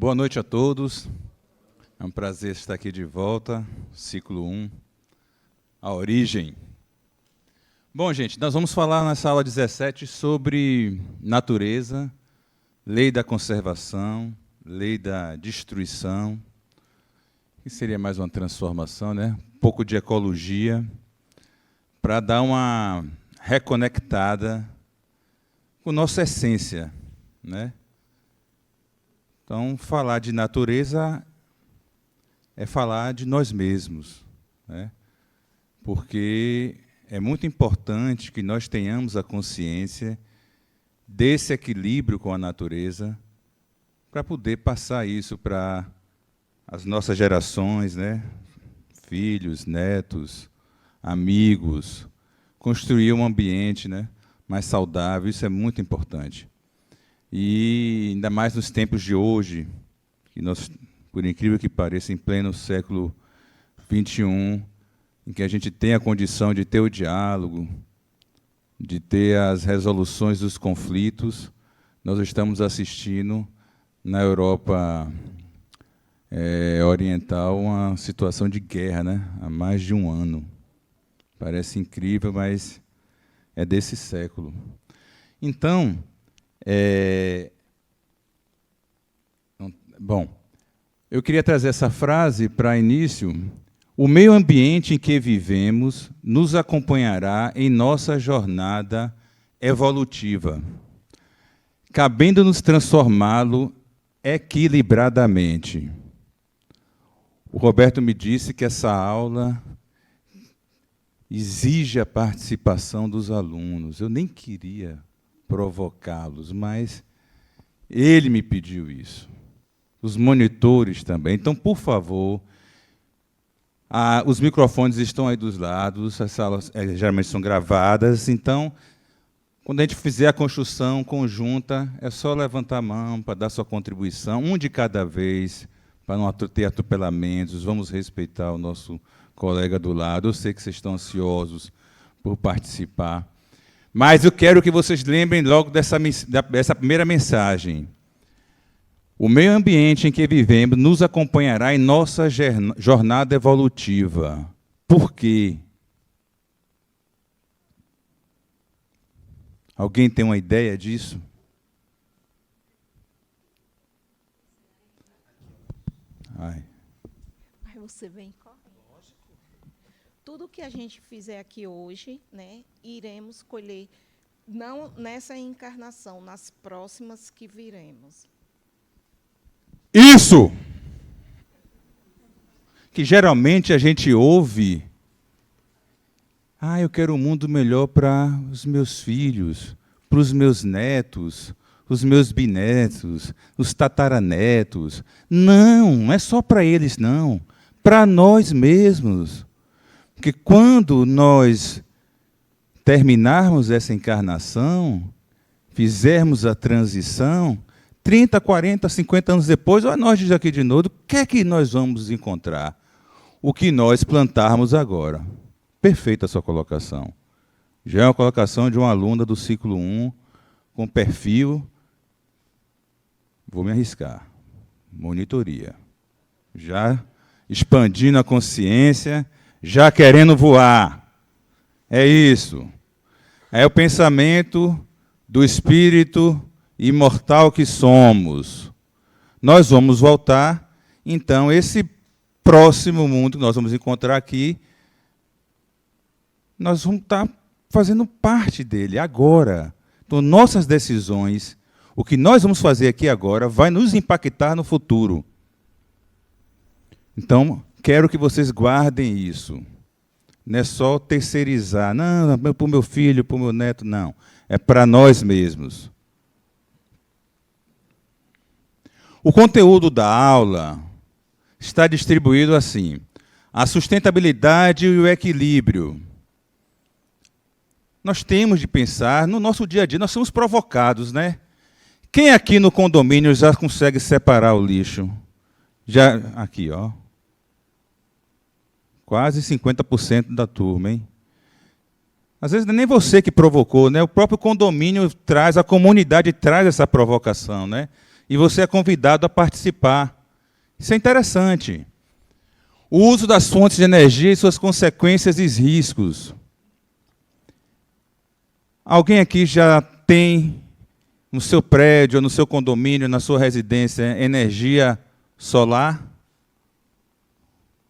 Boa noite a todos. É um prazer estar aqui de volta, ciclo 1, a origem. Bom, gente, nós vamos falar nessa aula 17 sobre natureza, lei da conservação, lei da destruição, que seria mais uma transformação, né? Um pouco de ecologia, para dar uma reconectada com nossa essência, né? Então, falar de natureza é falar de nós mesmos, né? Porque é muito importante que nós tenhamos a consciência desse equilíbrio com a natureza para poder passar isso para as nossas gerações, né? Filhos, netos, amigos, construir um ambiente, né, mais saudável. Isso é muito importante. E ainda mais nos tempos de hoje, que nós, por incrível que pareça, em pleno século XXI, em que a gente tem a condição de ter o diálogo, de ter as resoluções dos conflitos, nós estamos assistindo na Europa oriental uma situação de guerra, né, há mais de um ano. Parece incrível, mas é desse século. Então, bom, eu queria trazer essa frase para início. O meio ambiente em que vivemos nos acompanhará em nossa jornada evolutiva, cabendo-nos transformá-lo equilibradamente. O Roberto me disse que essa aula exige a participação dos alunos. Eu nem queria provocá-los, mas ele me pediu isso. Os monitores também. Então, por favor, os microfones estão aí dos lados, as salas geralmente são gravadas, então, quando a gente fizer a construção conjunta, é só levantar a mão para dar sua contribuição, um de cada vez, para não ter atropelamentos, vamos respeitar o nosso colega do lado. Eu sei que vocês estão ansiosos por participar, mas eu quero que vocês lembrem logo dessa primeira mensagem. O meio ambiente em que vivemos nos acompanhará em nossa jornada evolutiva. Por quê? Alguém tem uma ideia disso? Mas você vem correndo. Tudo que a gente fizer aqui hoje, né, iremos colher, não nessa encarnação, nas próximas que viremos. Isso! Que geralmente a gente ouve, eu quero um mundo melhor para os meus filhos, para os meus netos, os meus bisnetos, os tataranetos. Não é só para eles, não. Para nós mesmos. Porque quando nós terminarmos essa encarnação, fizermos a transição, 30, 40, 50 anos depois, olha nós aqui de novo, o que é que nós vamos encontrar? O que nós plantarmos agora. Perfeita a sua colocação. Já é uma colocação de uma aluna do ciclo 1, com perfil, vou me arriscar, monitoria. Já expandindo a consciência, já querendo voar. É isso. É o pensamento do espírito imortal que somos. Nós vamos voltar, então, esse próximo mundo que nós vamos encontrar aqui, nós vamos estar fazendo parte dele agora. Então, nossas decisões, o que nós vamos fazer aqui agora, vai nos impactar no futuro. Então, quero que vocês guardem isso. Não é só terceirizar. Não, para o meu filho, para o meu neto, não. É para nós mesmos. O conteúdo da aula está distribuído assim: a sustentabilidade e o equilíbrio. Nós temos de pensar, no nosso dia a dia, nós somos provocados, né? Quem aqui no condomínio já consegue separar o lixo? Já, aqui, ó. Quase 50% da turma, hein? Às vezes não é nem você que provocou, né? O próprio condomínio traz, a comunidade traz essa provocação, né? e você é convidado a participar. Isso é interessante. O uso das fontes de energia e suas consequências e riscos. Alguém aqui já tem no seu prédio, no seu condomínio, na sua residência, energia solar?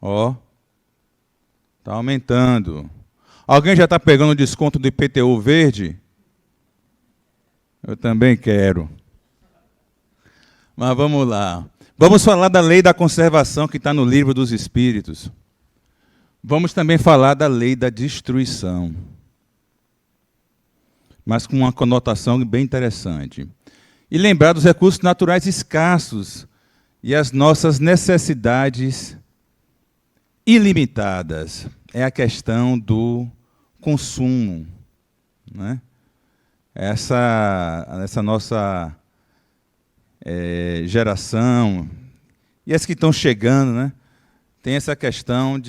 Ó, está aumentando. Alguém já está pegando o desconto do IPTU verde? Eu também quero. Mas vamos lá. Vamos falar da lei da conservação que está no livro dos Espíritos. Vamos também falar da lei da destruição, mas com uma conotação bem interessante. E lembrar dos recursos naturais escassos e as nossas necessidades ilimitadas. É a questão do consumo, né? Essa nossa geração, e as que estão chegando, né, tem essa questão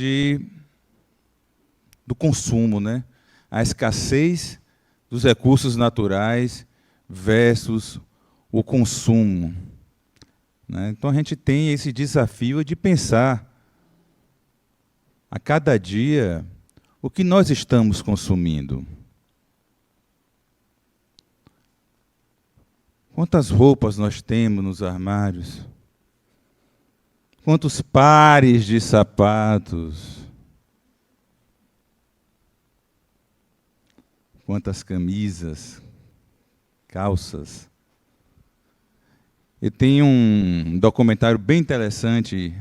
do consumo, né? A escassez dos recursos naturais versus o consumo, né? Então a gente tem esse desafio de pensar a cada dia o que nós estamos consumindo. Quantas roupas nós temos nos armários? Quantos pares de sapatos? Quantas camisas, calças? Eu tenho um documentário bem interessante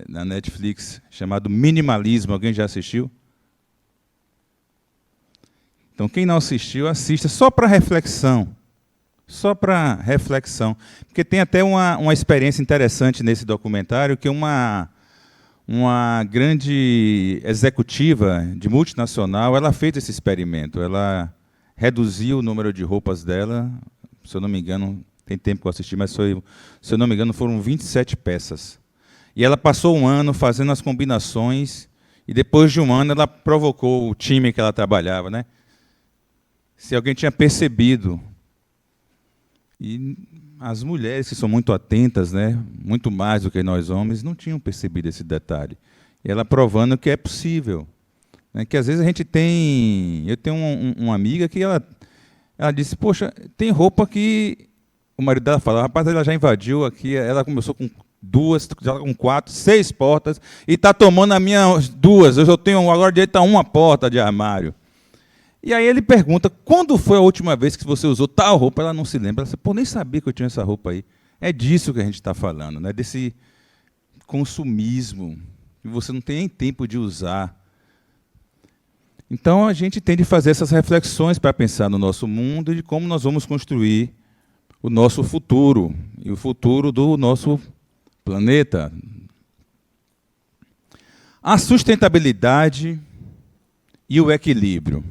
na Netflix chamado Minimalismo. Alguém já assistiu? Então, quem não assistiu, assista só para reflexão. Só para reflexão. Porque tem até uma experiência interessante nesse documentário, que uma grande executiva de multinacional, ela fez esse experimento. Ela reduziu o número de roupas dela, se eu não me engano, tem tempo que eu assisti, mas foi, se eu não me engano, foram 27 peças. E ela passou um ano fazendo as combinações, e depois de um ano ela provocou o time que ela trabalhava, né? Se alguém tinha percebido. E as mulheres, que são muito atentas, né, muito mais do que nós homens, não tinham percebido esse detalhe. E ela provando que é possível. Né, que às vezes a gente tem... Eu tenho uma amiga que ela disse, poxa, tem roupa que... O marido dela fala, rapaz, ela já invadiu aqui, ela começou com 2, já com 4, 6 portas, e está tomando as minhas 2. Eu já tenho agora direito a uma porta de armário. E aí ele pergunta, quando foi a última vez que você usou tal roupa? Ela não se lembra. Ela diz, pô, nem sabia que eu tinha essa roupa aí. É disso que a gente está falando, né? Desse consumismo, que você não tem nem tempo de usar. Então, a gente tem de fazer essas reflexões para pensar no nosso mundo e de como nós vamos construir o nosso futuro, e o futuro do nosso planeta. A sustentabilidade e o equilíbrio.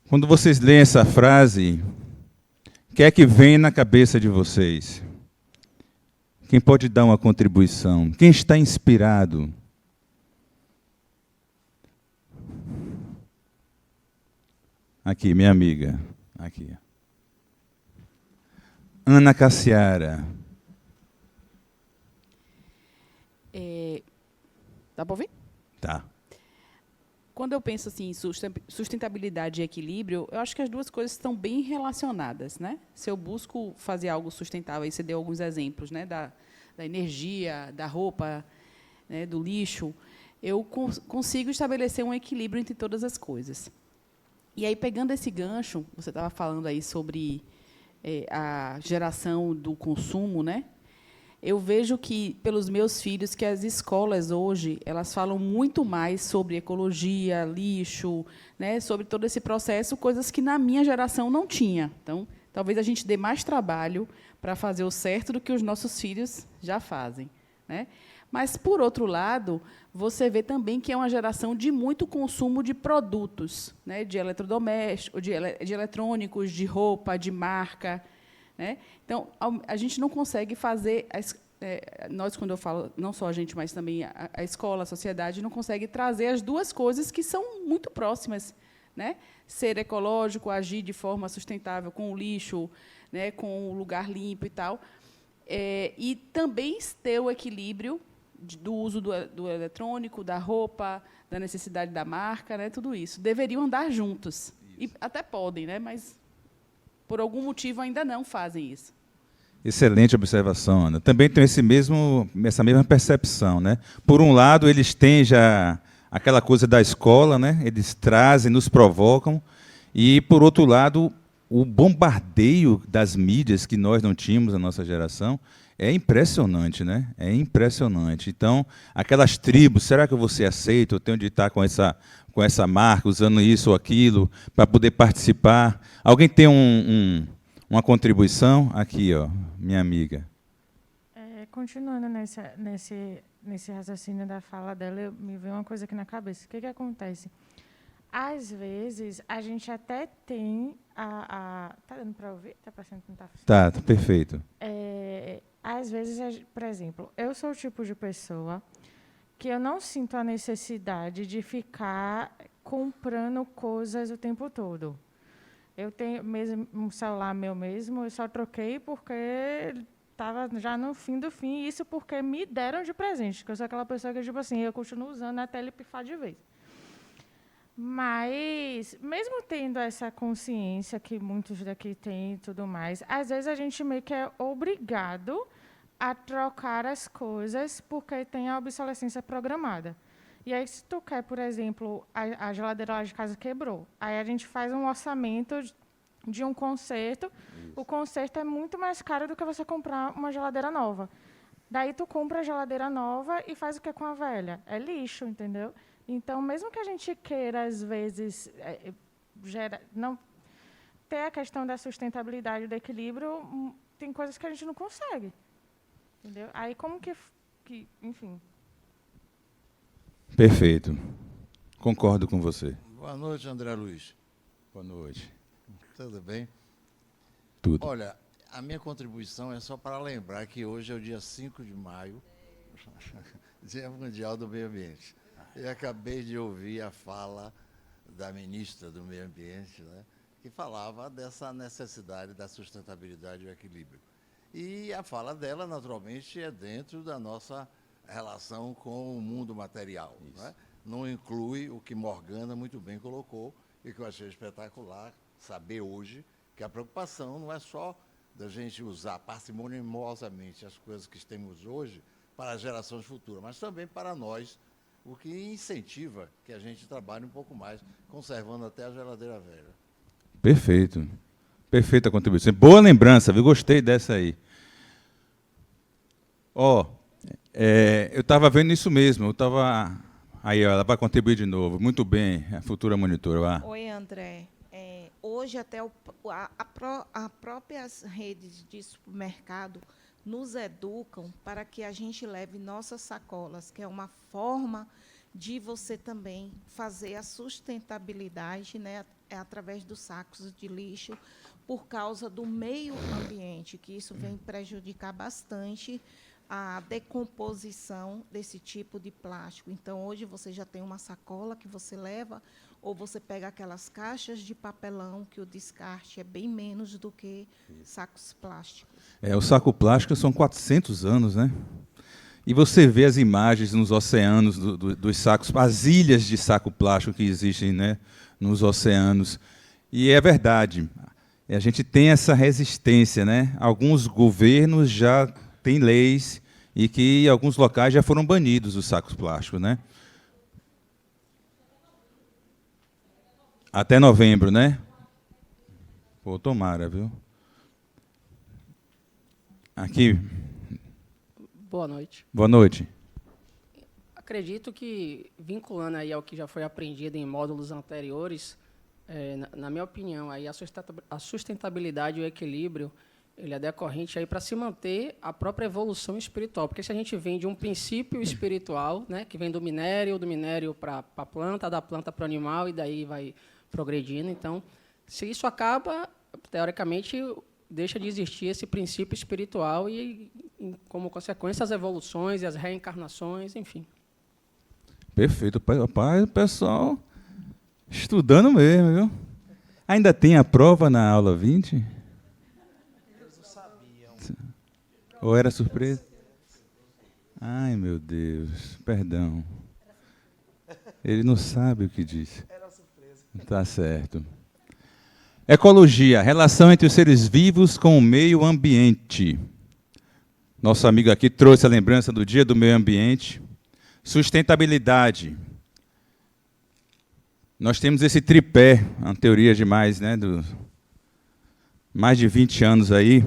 Quando vocês leem essa frase, o que é que vem na cabeça de vocês? Quem pode dar uma contribuição? Quem está inspirado? Aqui, minha amiga. Aqui. Ana Cassiara. Dá para ouvir? Tá. Quando eu penso assim, em sustentabilidade e equilíbrio, eu acho que as duas coisas estão bem relacionadas, né? Se eu busco fazer algo sustentável, aí você deu alguns exemplos, né? Da energia, da roupa, né? Do lixo, eu consigo estabelecer um equilíbrio entre todas as coisas. E aí, pegando esse gancho, você estava falando aí sobre a geração do consumo, né? Eu vejo que, pelos meus filhos, que as escolas hoje elas falam muito mais sobre ecologia, lixo, né, sobre todo esse processo, coisas que na minha geração não tinha. Então, talvez a gente dê mais trabalho para fazer o certo do que os nossos filhos já fazem, né? Mas, por outro lado, você vê também que é uma geração de muito consumo de produtos, né, de eletrodomésticos, de eletrônicos, de roupa, de marca, né? Então, a gente não consegue fazer nós, quando eu falo, não só a gente, mas também a escola, a sociedade, não consegue trazer as duas coisas que são muito próximas, né? Ser ecológico, agir de forma sustentável com o lixo, né, com o lugar limpo e tal, e também ter o equilíbrio do uso do eletrônico, da roupa, da necessidade da marca, né, tudo isso. Deveriam andar juntos. E até podem, né, mas, por algum motivo, ainda não fazem isso. Excelente observação, Ana. Também tenho essa mesma percepção, né? Por um lado, eles têm já aquela coisa da escola, né? Eles trazem, nos provocam, e, por outro lado, o bombardeio das mídias que nós não tínhamos na nossa geração é impressionante, né? É impressionante. Então, aquelas tribos, será que eu vou ser aceito? Eu tenho de estar com essa marca, usando isso ou aquilo, para poder participar. Alguém tem uma contribuição? Aqui, ó, minha amiga. Continuando nesse raciocínio da fala dela, me veio uma coisa aqui na cabeça. O que acontece? Às vezes, a gente até tem Tá dando para ouvir? Está parecendo que não está funcionando? Tá, perfeito. Às vezes, por exemplo, eu sou o tipo de pessoa que eu não sinto a necessidade de ficar comprando coisas o tempo todo. Eu tenho mesmo um celular meu mesmo, eu só troquei porque estava já no fim do fim, e isso porque me deram de presente, que eu sou aquela pessoa que, tipo assim, eu continuo usando até ele pifar de vez. Mas, mesmo tendo essa consciência que muitos daqui têm e tudo mais, às vezes a gente meio que é obrigado a trocar as coisas porque tem a obsolescência programada. E aí, se tu quer, por exemplo, a geladeira lá de casa quebrou, aí a gente faz um orçamento de um conserto. Isso. O conserto é muito mais caro do que você comprar uma geladeira nova. Daí tu compra a geladeira nova e faz o que com a velha? É lixo, entendeu? Então, mesmo que a gente queira, às vezes, não ter a questão da sustentabilidade, do equilíbrio, tem coisas que a gente não consegue. Entendeu? Aí, como que enfim... Perfeito. Concordo com você. Boa noite, André Luiz. Boa noite. Tudo bem? Tudo. Olha, a minha contribuição é só para lembrar que hoje é o dia 5 de maio, Dia Mundial do Meio Ambiente. Eu acabei de ouvir a fala da ministra do Meio Ambiente, né, que falava dessa necessidade da sustentabilidade e do equilíbrio. E a fala dela, naturalmente, é dentro da nossa relação com o mundo material. Né? Não inclui o que Morgana muito bem colocou e que eu achei espetacular saber hoje que a preocupação não é só da gente usar parcimoniosamente as coisas que temos hoje para as gerações futuras, mas também para nós, o que incentiva que a gente trabalhe um pouco mais, conservando até a geladeira velha. Perfeito. Perfeita contribuição. Boa lembrança, viu? Gostei dessa aí. Eu estava vendo isso mesmo. Eu estava... Aí, ela vai contribuir de novo. Muito bem, a futura monitora. Oi, André. Hoje, até a próprias redes de supermercado nos educam para que a gente leve nossas sacolas, que é uma forma de você também fazer a sustentabilidade, né, através dos sacos de lixo, por causa do meio ambiente, que isso vem prejudicar bastante a decomposição desse tipo de plástico. Então, hoje você já tem uma sacola que você leva, ou você pega aquelas caixas de papelão, que o descarte é bem menos do que sacos plásticos. O saco plástico são 400 anos, né? E você vê as imagens nos oceanos dos sacos, as ilhas de saco plástico que existem, né, nos oceanos. E é verdade, a gente tem essa resistência, né? Alguns governos já têm leis e que em alguns locais já foram banidos os sacos plásticos, né? Até novembro, né? Pô, tomara, viu? Aqui. Boa noite. Boa noite. Acredito que, vinculando aí ao que já foi aprendido em módulos anteriores, na minha opinião, aí a sustentabilidade e o equilíbrio, ele é decorrente aí para se manter a própria evolução espiritual. Porque se a gente vem de um princípio espiritual, né, que vem do minério para a planta, da planta para o animal, e daí vai progredindo. Então, se isso acaba, teoricamente, deixa de existir esse princípio espiritual e como consequência, as evoluções e as reencarnações, enfim. Perfeito. Pai, o pessoal estudando mesmo, viu? Ainda tem a prova na aula 20? Eles não sabiam. Ou era surpresa? Ai, meu Deus, perdão. Ele não sabe o que disse. Era surpresa. Tá certo. Ecologia, relação entre os seres vivos com o meio ambiente. Nosso amigo aqui trouxe a lembrança do Dia do Meio Ambiente. Sustentabilidade. Nós temos esse tripé, uma teoria de mais de 20 anos aí,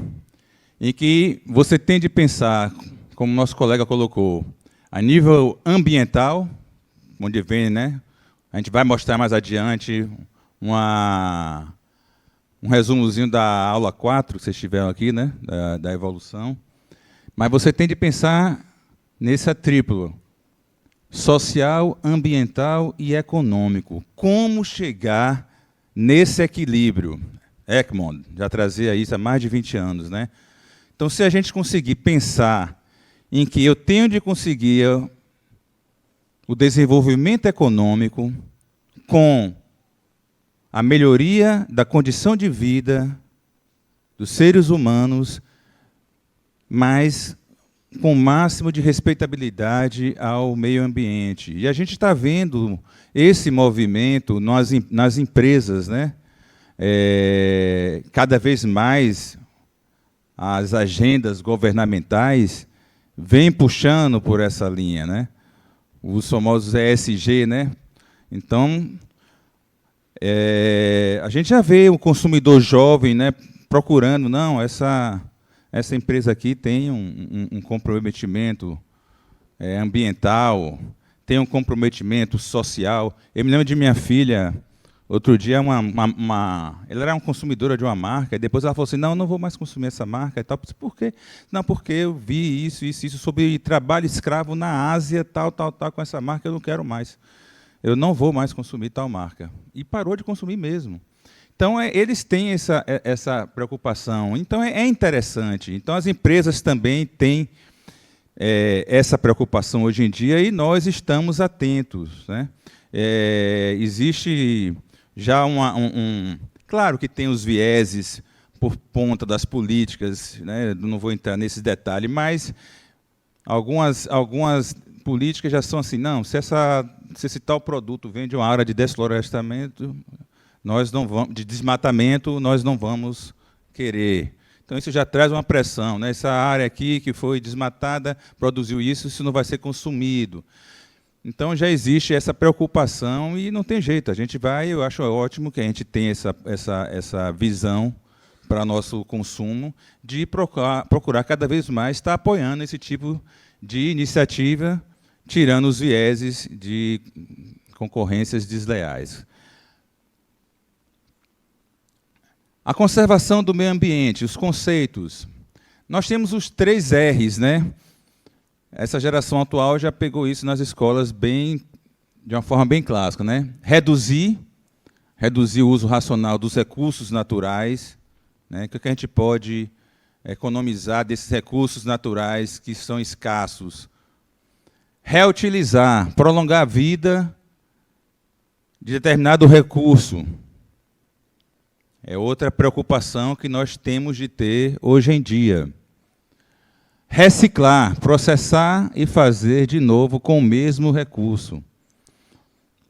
em que você tem de pensar, como nosso colega colocou, a nível ambiental, onde vem, a gente vai mostrar mais adiante um resumozinho da aula 4, que vocês tiveram aqui, da evolução. Mas você tem de pensar nessa triplo, social, ambiental e econômico. Como chegar nesse equilíbrio? Ekman já trazia isso há mais de 20 anos. Então, se a gente conseguir pensar em que eu tenho de conseguir o desenvolvimento econômico com a melhoria da condição de vida dos seres humanos, mas com o máximo de respeitabilidade ao meio ambiente. E a gente está vendo esse movimento nas empresas, cada vez mais as agendas governamentais vêm puxando por essa linha, os famosos ESG, Então, a gente já vê o consumidor jovem, procurando, não, essa empresa aqui tem um comprometimento ambiental, tem um comprometimento social. Eu me lembro de minha filha, outro dia, ela era uma consumidora de uma marca, e depois ela falou assim, não vou mais consumir essa marca. E tal. Por quê? Não, porque eu vi isso sobre trabalho escravo na Ásia, tal, com essa marca, eu não quero mais. Eu não vou mais consumir tal marca. E parou de consumir mesmo. Então, eles têm essa preocupação. Então, é interessante. Então, as empresas também têm essa preocupação hoje em dia e nós estamos atentos. Existe já claro que tem os vieses por conta das políticas, não vou entrar nesse detalhe, mas algumas políticas já são assim, não, se esse tal produto vem de uma área de desflorestamento, de desmatamento, nós não vamos querer. Então, isso já traz uma pressão. Essa área aqui que foi desmatada, produziu isso não vai ser consumido. Então, já existe essa preocupação e não tem jeito. A gente eu acho ótimo que a gente tenha essa visão para nosso consumo de procurar cada vez mais estar apoiando esse tipo de iniciativa, tirando os vieses de concorrências desleais. A conservação do meio ambiente, os conceitos. Nós temos os 3 R's, Essa geração atual já pegou isso nas escolas de uma forma bem clássica, Reduzir o uso racional dos recursos naturais, O que a gente pode economizar desses recursos naturais que são escassos? Reutilizar, prolongar a vida de determinado recurso. É outra preocupação que nós temos de ter hoje em dia. Reciclar, processar e fazer de novo com o mesmo recurso.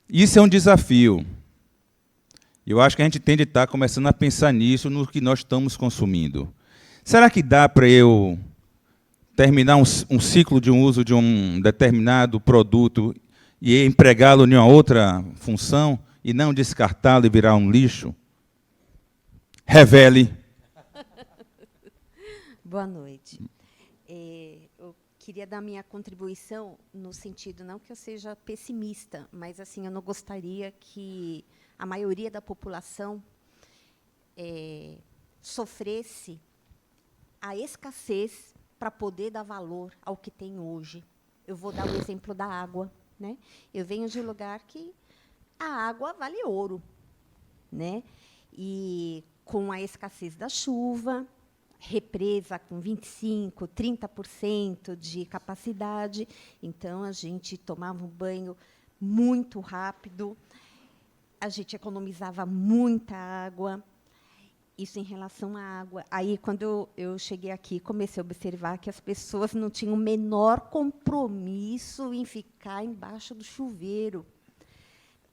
Isso é um desafio. Eu acho que a gente tem de estar começando a pensar nisso, no que nós estamos consumindo. Será que dá para eu terminar um ciclo de uso de um determinado produto e empregá-lo em uma outra função e não descartá-lo e virar um lixo? Revele. Boa noite. Eu queria dar minha contribuição no sentido, não que eu seja pessimista, mas assim, eu não gostaria que a maioria da população sofresse a escassez para poder dar valor ao que tem hoje. Eu vou dar o exemplo da água. Eu venho de um lugar que a água vale ouro. E com a escassez da chuva, represa com 25%, 30% de capacidade. Então, a gente tomava um banho muito rápido, a gente economizava muita água. Isso em relação à água. Aí, quando eu cheguei aqui, comecei a observar que as pessoas não tinham o menor compromisso em ficar embaixo do chuveiro.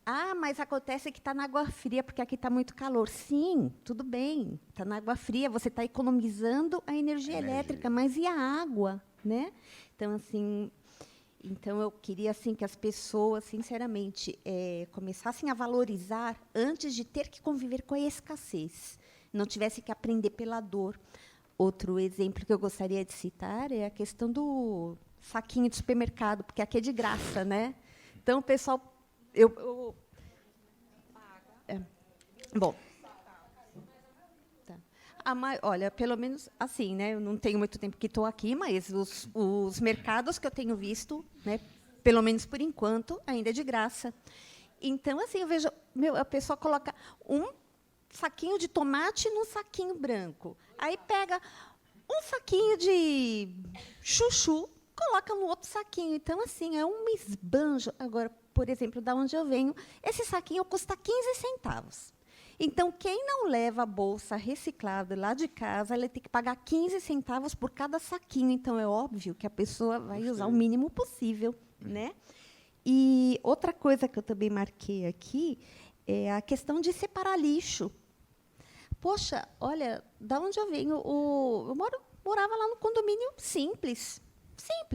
Ah, mas acontece que está na água fria, porque aqui está muito calor. Sim, tudo bem, está na água fria, você está economizando a energia elétrica, mas e a água? Né? Então, assim, eu queria assim, que as pessoas, sinceramente, começassem a valorizar antes de ter que conviver com a escassez. Não tivesse que aprender pela dor. Outro exemplo que eu gostaria de citar é a questão do saquinho de supermercado, porque aqui é de graça, né? Então, o pessoal... Bom. Tá. Olha, pelo menos assim, né? Eu não tenho muito tempo que estou aqui, mas os mercados que eu tenho visto, né, pelo menos por enquanto, ainda é de graça. Então, assim, eu vejo, a pessoa coloca um saquinho de tomate num saquinho branco. Aí pega um saquinho de chuchu, coloca no outro saquinho. Então, assim, é um esbanjo. Agora, por exemplo, da onde eu venho, esse saquinho custa 15 centavos. Então, quem não leva a bolsa reciclada lá de casa, ela tem que pagar 15 centavos por cada saquinho. Então, é óbvio que a pessoa vai usar o mínimo possível, né? E outra coisa que eu também marquei aqui é a questão de separar lixo. Poxa, olha, da onde eu venho, eu morava lá no condomínio simples,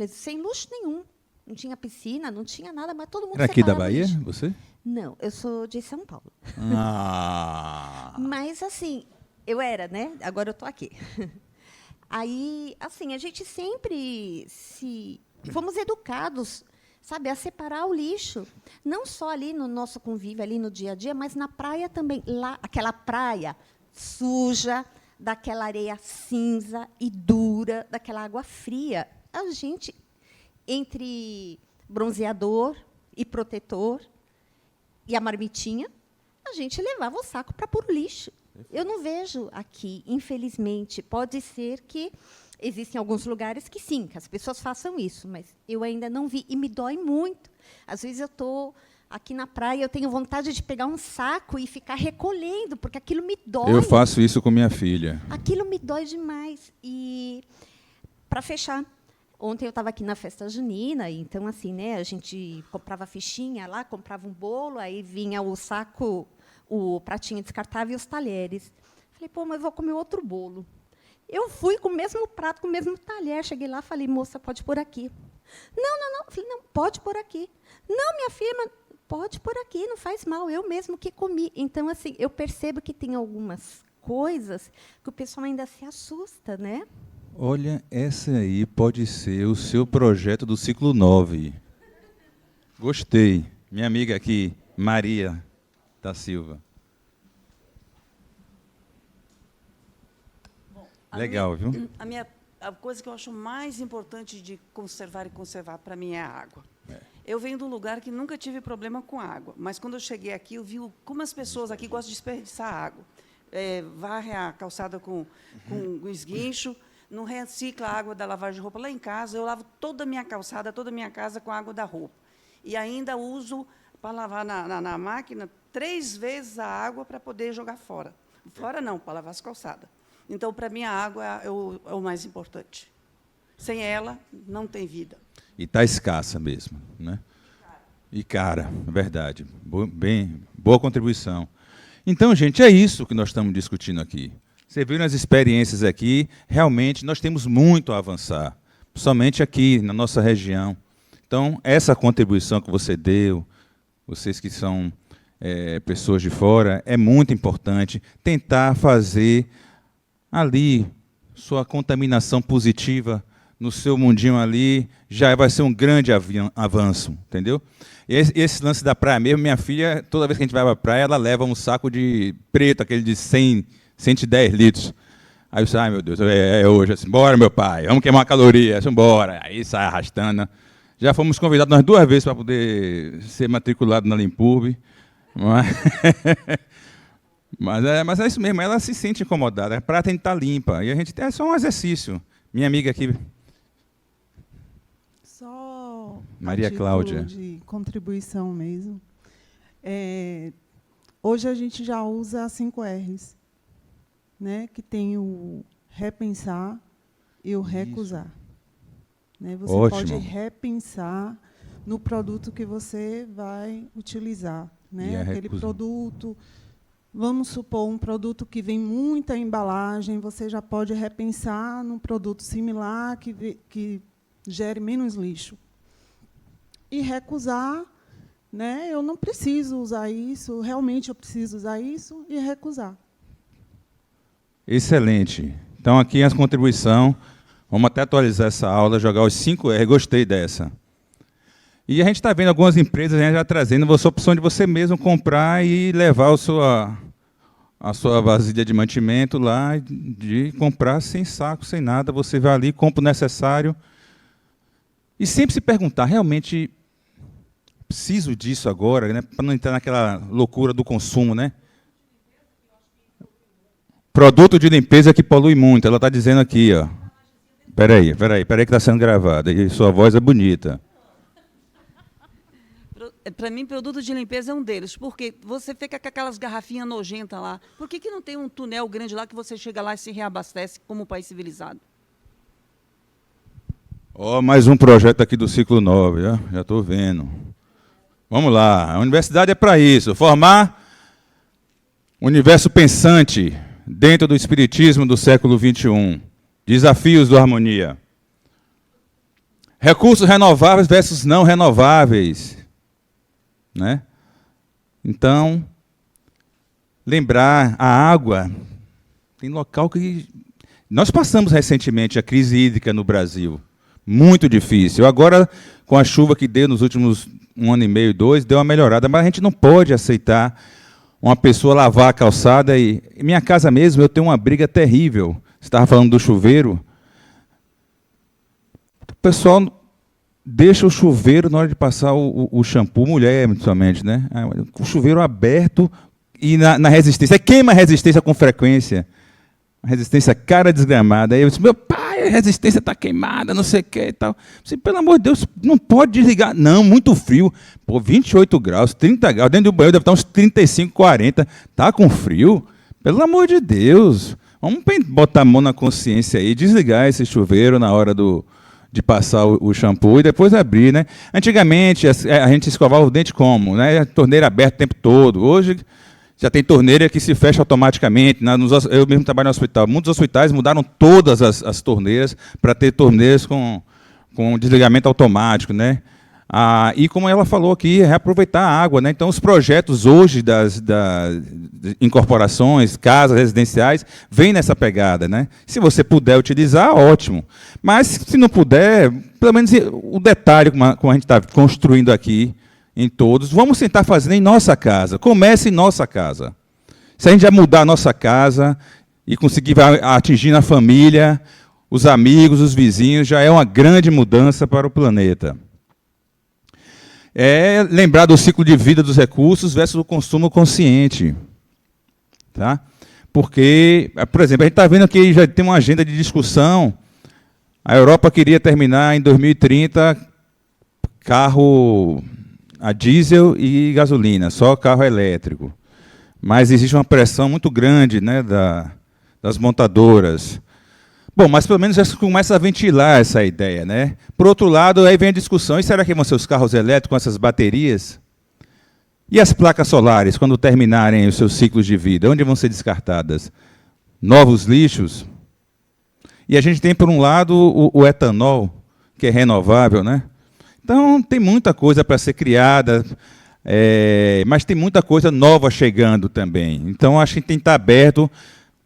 sem luxo nenhum. Não tinha piscina, não tinha nada, mas todo mundo Era aqui da separava Bahia, lixo. você? Não, eu sou de São Paulo. Ah. Mas, assim, eu era, né? Agora eu estou aqui. Aí, assim, a gente sempre fomos educados, sabe, a separar o lixo. Não só ali no nosso convívio, ali no dia a dia, mas na praia também. Lá, aquela praia suja, daquela areia cinza e dura, daquela água fria. A gente, entre bronzeador e protetor e a marmitinha, a gente levava o saco para pôr o lixo. Eu não vejo aqui, infelizmente. Pode ser que existem alguns lugares que sim, que as pessoas façam isso, mas eu ainda não vi e me dói muito. Às vezes eu estou aqui na praia, eu tenho vontade de pegar um saco e ficar recolhendo, porque aquilo me dói. Eu faço isso com minha filha. Aquilo me dói demais. E, para fechar, ontem eu estava aqui na festa junina, então, assim, né, a gente comprava fichinha lá, comprava um bolo, aí vinha o saco, o pratinho descartável e os talheres. Falei, pô, mas eu vou comer outro bolo. Eu fui com o mesmo prato, com o mesmo talher. Cheguei lá e falei, moça, pode pôr aqui. Não. Falei, não, pode pôr aqui. Não, minha filha, mas pode pôr aqui, não faz mal, eu mesmo que comi. Então, assim, eu percebo que tem algumas coisas que o pessoal ainda se assusta, né? Olha, essa aí pode ser o seu projeto do ciclo 9. Gostei. Minha amiga aqui, Maria da Silva. Legal, viu? A coisa que eu acho mais importante de conservar para mim é a água. Eu venho de um lugar que nunca tive problema com água, mas quando eu cheguei aqui, eu vi como as pessoas aqui gostam de desperdiçar água. Varre a calçada com esguincho, não recicla a água da lavagem de roupa. Lá em casa, eu lavo toda a minha calçada, toda a minha casa com a água da roupa. E ainda uso para lavar na máquina 3 vezes a água para poder jogar fora. Fora não, para lavar as calçadas. Então, para mim, a água é o mais importante. Sem ela, não tem vida. E está escassa mesmo, né? E cara, verdade. Boa contribuição. Então, gente, é isso que nós estamos discutindo aqui. Você viu nas experiências aqui, realmente nós temos muito a avançar, somente aqui na nossa região. Então, essa contribuição que você deu, vocês que são pessoas de fora, é muito importante tentar fazer ali sua contaminação positiva no seu mundinho ali, já vai ser um grande avanço, entendeu? Esse lance da praia mesmo, minha filha, toda vez que a gente vai para a praia, ela leva um saco de preto, aquele de 110 litros. Aí eu disse, ai meu Deus, é hoje, assim, bora meu pai, vamos queimar uma caloria, bora. Aí sai arrastando. Já fomos convidados umas 2 vezes para poder ser matriculado na Limpurbe. Mas é isso mesmo, ela se sente incomodada. A prata tem que estar limpa. E a gente é só um exercício. Minha amiga aqui, Só Maria a título Cláudia. de contribuição mesmo. Hoje a gente já usa 5 R's, né, que tem o repensar e o recusar. Né, você Ótimo. pode repensar no produto que você vai utilizar. E Né, a aquele recusa. produto, vamos supor, um produto que vem muita embalagem, você já pode repensar num produto similar que gere menos lixo. E recusar, né, eu não preciso usar isso, realmente eu preciso usar isso, e recusar. Excelente. Então, aqui a contribuição. Vamos até atualizar essa aula, jogar os 5 R. Gostei dessa. E a gente está vendo algumas empresas já trazendo a opção de você mesmo comprar e levar a sua vasilha de mantimento lá, de comprar sem saco, sem nada. Você vai ali, compra o necessário. E sempre se perguntar, realmente preciso disso agora, né, para não entrar naquela loucura do consumo, né? Produto de limpeza que polui muito. Ela está dizendo aqui, ó. Peraí que está sendo gravada. E sua voz é bonita. Para mim, produto de limpeza é um deles, porque você fica com aquelas garrafinhas nojentas lá. Por que não tem um túnel grande lá que você chega lá e se reabastece como um país civilizado? Ó, mais um projeto aqui do Ciclo 9, já estou vendo. Vamos lá, a universidade é para isso, formar um universo pensante dentro do espiritismo do século XXI. Desafios do Harmonia. Recursos renováveis versus não renováveis. Né? Então, lembrar, a água, tem local que... Nós passamos recentemente a crise hídrica no Brasil, muito difícil. Agora, com a chuva que deu nos últimos 1 ano e meio, 2, deu uma melhorada, mas a gente não pode aceitar uma pessoa lavar a calçada. Em minha casa mesmo, eu tenho uma briga terrível. Você estava falando do chuveiro. O pessoal deixa o chuveiro na hora de passar o shampoo, mulher, principalmente, né? O chuveiro aberto e na resistência. Queima a resistência com frequência. A resistência cara desgramada. Aí eu disse, meu pai, a resistência está queimada, não sei o que e tal. Disse, pelo amor de Deus, não pode desligar. Não, muito frio. Pô, 28 graus, 30 graus. Dentro do banheiro deve estar uns 35, 40. Tá com frio? Pelo amor de Deus. Vamos botar a mão na consciência aí, desligar esse chuveiro na hora de passar o shampoo e depois abrir, né? Antigamente, a gente escovava o dente como? Né? Torneira aberta o tempo todo. Hoje, já tem torneira que se fecha automaticamente. Eu mesmo trabalho no hospital. Muitos hospitais mudaram todas as torneiras para ter torneiras com desligamento automático, né? E como ela falou aqui, reaproveitar a água, né? Então, os projetos hoje das incorporações, casas residenciais, vêm nessa pegada, né? Se você puder utilizar, ótimo. Mas, se não puder, pelo menos o detalhe, como a gente está construindo aqui, em todos, vamos tentar fazer em nossa casa. Comece em nossa casa. Se a gente já mudar a nossa casa e conseguir atingir na família, os amigos, os vizinhos, já é uma grande mudança para o planeta. Lembrar do ciclo de vida dos recursos versus o consumo consciente. Tá? Porque, por exemplo, a gente está vendo que já tem uma agenda de discussão. A Europa queria terminar em 2030 carro a diesel e gasolina, só carro elétrico. Mas existe uma pressão muito grande, né, das montadoras. Bom, mas pelo menos já começa a ventilar essa ideia, né? Por outro lado, aí vem a discussão, e será que vão ser os carros elétricos com essas baterias? E as placas solares, quando terminarem os seus ciclos de vida, onde vão ser descartadas? Novos lixos? E a gente tem, por um lado, o etanol, que é renovável, né? Então, tem muita coisa para ser criada, mas tem muita coisa nova chegando também. Então, acho que tem que estar aberto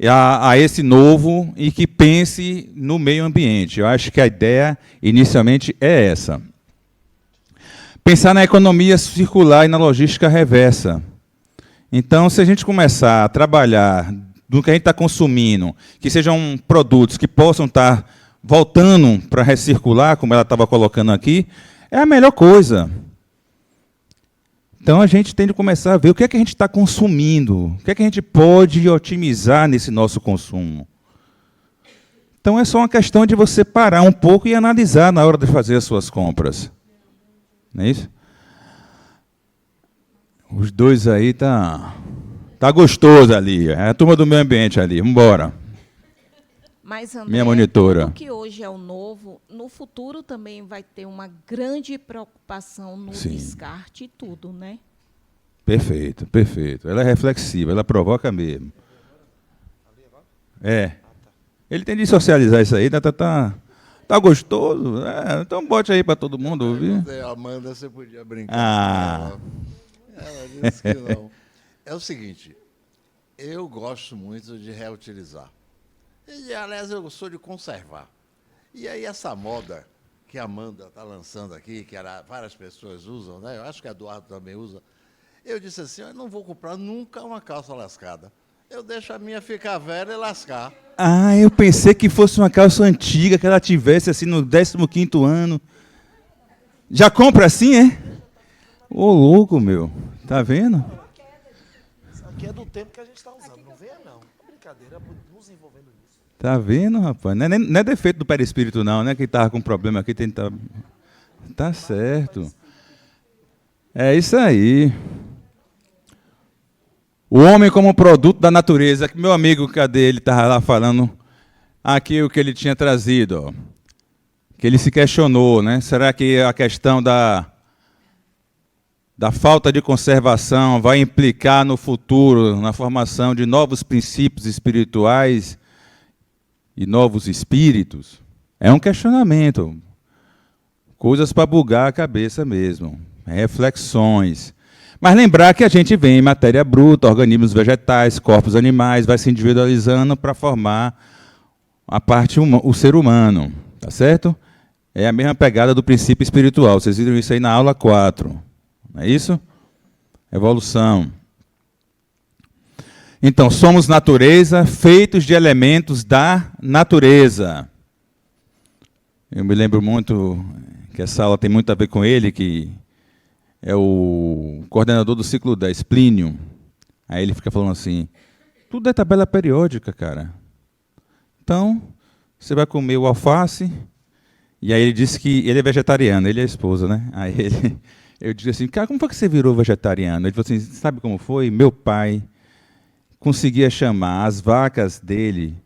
a esse novo e que pense no meio ambiente. Eu acho que a ideia, inicialmente, é essa. Pensar na economia circular e na logística reversa. Então, se a gente começar a trabalhar do que a gente está consumindo, que sejam produtos que possam estar voltando para recircular, como ela estava colocando aqui, é a melhor coisa. Então, a gente tem de começar a ver o que é que a gente está consumindo, o que é que a gente pode otimizar nesse nosso consumo. Então, é só uma questão de você parar um pouco e analisar na hora de fazer as suas compras. Não é isso? Os dois aí tá gostoso ali. É a turma do meio ambiente ali. Vamos embora. Mas, André, Minha monitora. tudo que hoje é o novo, no futuro também vai ter uma grande preocupação no Sim. descarte e tudo, né? Perfeito, perfeito. Ela é reflexiva, ela provoca mesmo. É. Ele tem de socializar isso aí, tá gostoso. É, então bote aí para todo mundo ouvir. Amanda, você podia brincar. Ah. Ela disse que não. É o seguinte, eu gosto muito de reutilizar. E, aliás, eu sou de conservar. E aí essa moda que a Amanda está lançando aqui, que várias pessoas usam, né? Eu acho que a Eduardo também usa. Eu disse assim, eu não vou comprar nunca uma calça lascada. Eu deixo a minha ficar velha e lascar. Ah, eu pensei que fosse uma calça antiga, que ela tivesse assim no 15º ano. Já compra assim, é? Ô, louco, meu. Tá vendo? Isso aqui é do tempo que a gente está usando. Não venha, não. Brincadeira, nos envolvendo nisso. Tá vendo, rapaz? Não é defeito do perispírito, não, né? Quem tava com problema aqui tem que tá... Tá certo. É isso aí. O homem como produto da natureza. Meu amigo, cadê ele? Estava lá falando aqui o que ele tinha trazido. Ó. Que ele se questionou, né? Será que a questão da falta de conservação vai implicar no futuro, na formação de novos princípios espirituais e novos espíritos? É um questionamento. Coisas para bugar a cabeça mesmo. Reflexões. Mas lembrar que a gente vem em matéria bruta, organismos vegetais, corpos animais, vai se individualizando para formar o ser humano. Tá certo? É a mesma pegada do princípio espiritual. Vocês viram isso aí na aula 4. Não é isso? Evolução. Então, somos natureza, feitos de elementos da natureza. Eu me lembro muito que essa aula tem muito a ver com ele, que é o coordenador do ciclo 10, Plínio. Aí ele fica falando assim, tudo é tabela periódica, cara. Então, você vai comer o alface, e aí ele disse que ele é vegetariano, ele é a esposa, né? Aí eu disse assim, cara, como foi que você virou vegetariano? Ele falou assim, sabe como foi? Meu pai conseguia chamar as vacas dele